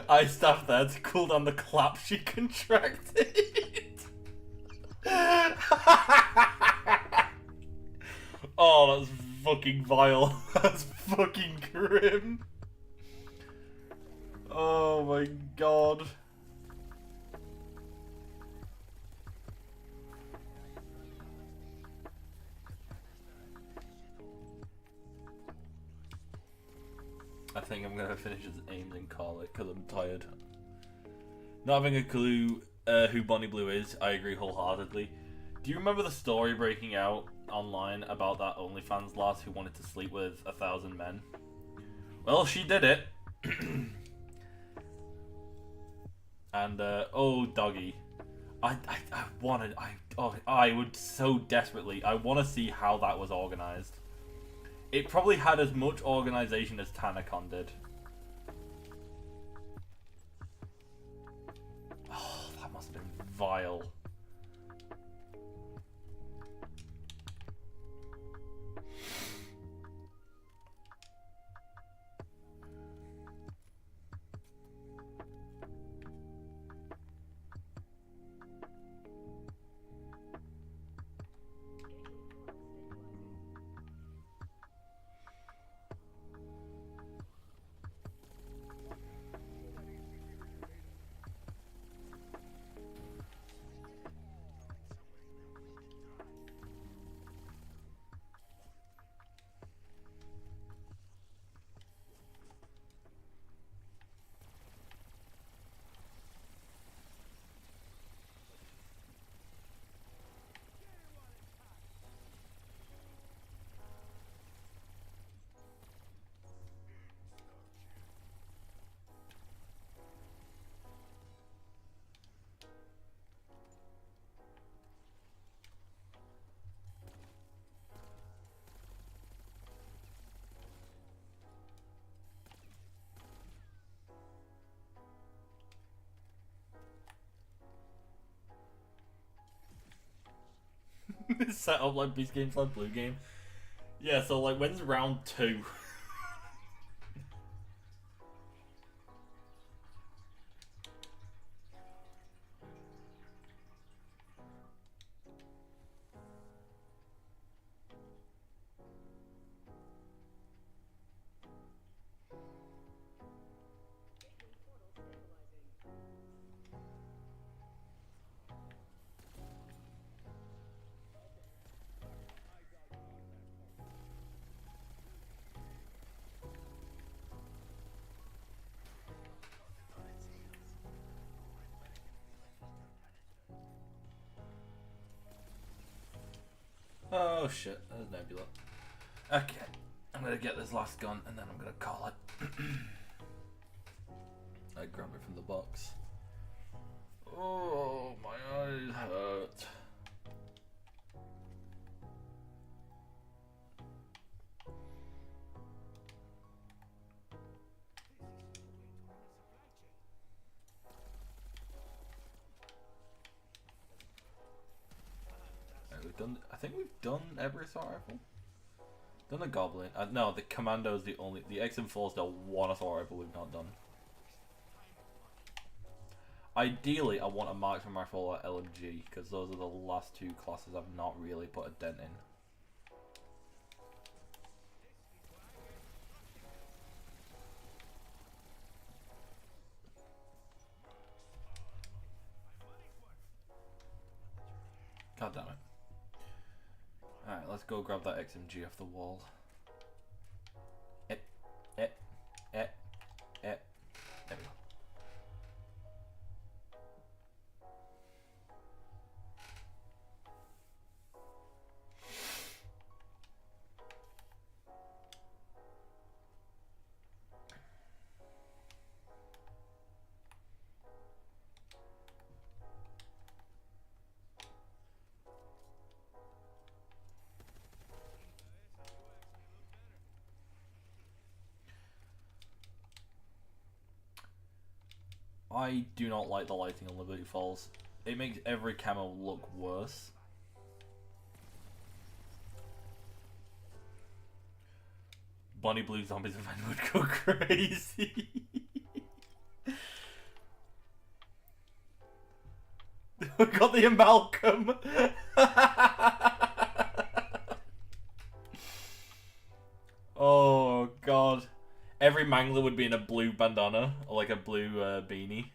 I staffed there to cool down the clap she contracted. Oh, that's fucking vile. That's fucking grim. Oh my god. I think I'm gonna finish his aims and call it because I'm tired. Not having a clue who Bonnie Blue is, I agree wholeheartedly. Do you remember the story breaking out online about that OnlyFans lass who wanted to sleep with 1,000 men? Well, she did it. And oh doggy, I would so desperately. I want to see how that was organized. It probably had as much organization as TanaCon did. Oh, that must have been vile. Set up like Beast Game / Blue Game. Yeah, so like when's round 2? Oh shit, there's Nebula. Okay, I'm gonna get this last gun and then I'm gonna call it. I grab it from the box. Oh, my eyes hurt. We've done. I think we've done every assault rifle. Done the goblin. No, the commando is the only. The XM4 is the one assault rifle we've not done. Ideally, I want a marksman rifle or LMG because those are the last 2 classes I've not really put a dent in. God damn it. Alright, let's go grab that XMG off the wall. There we go. I do not like the lighting on Liberty Falls. It makes every camo look worse. Bonnie Blue Zombies event would go crazy. We got the amalgam. Oh god. Every mangler would be in a blue bandana, or like a blue beanie.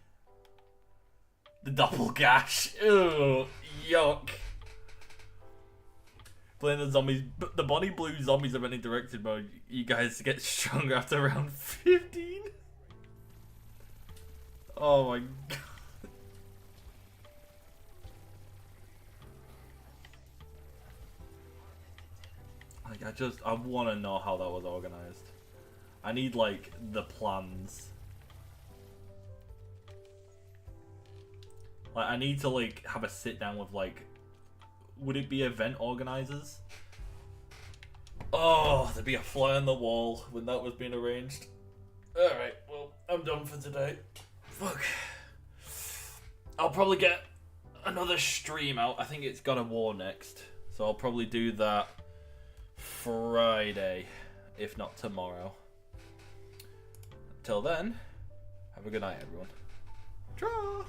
The doppelgash. Ugh, yuck. Playing the zombies, the Bonnie Blue Zombies are running directed mode. You guys get stronger after round 15. Oh my god. Like I want to know how that was organized. I need like the plans. Like I need to like have a sit down with like, would it be event organizers? Oh, there'd be a fly on the wall when that was being arranged. Alright, well, I'm done for today. Fuck. I'll probably get another stream out. I think it's God of War next. So I'll probably do that Friday, if not tomorrow. Till then, have a good night, everyone. Draw!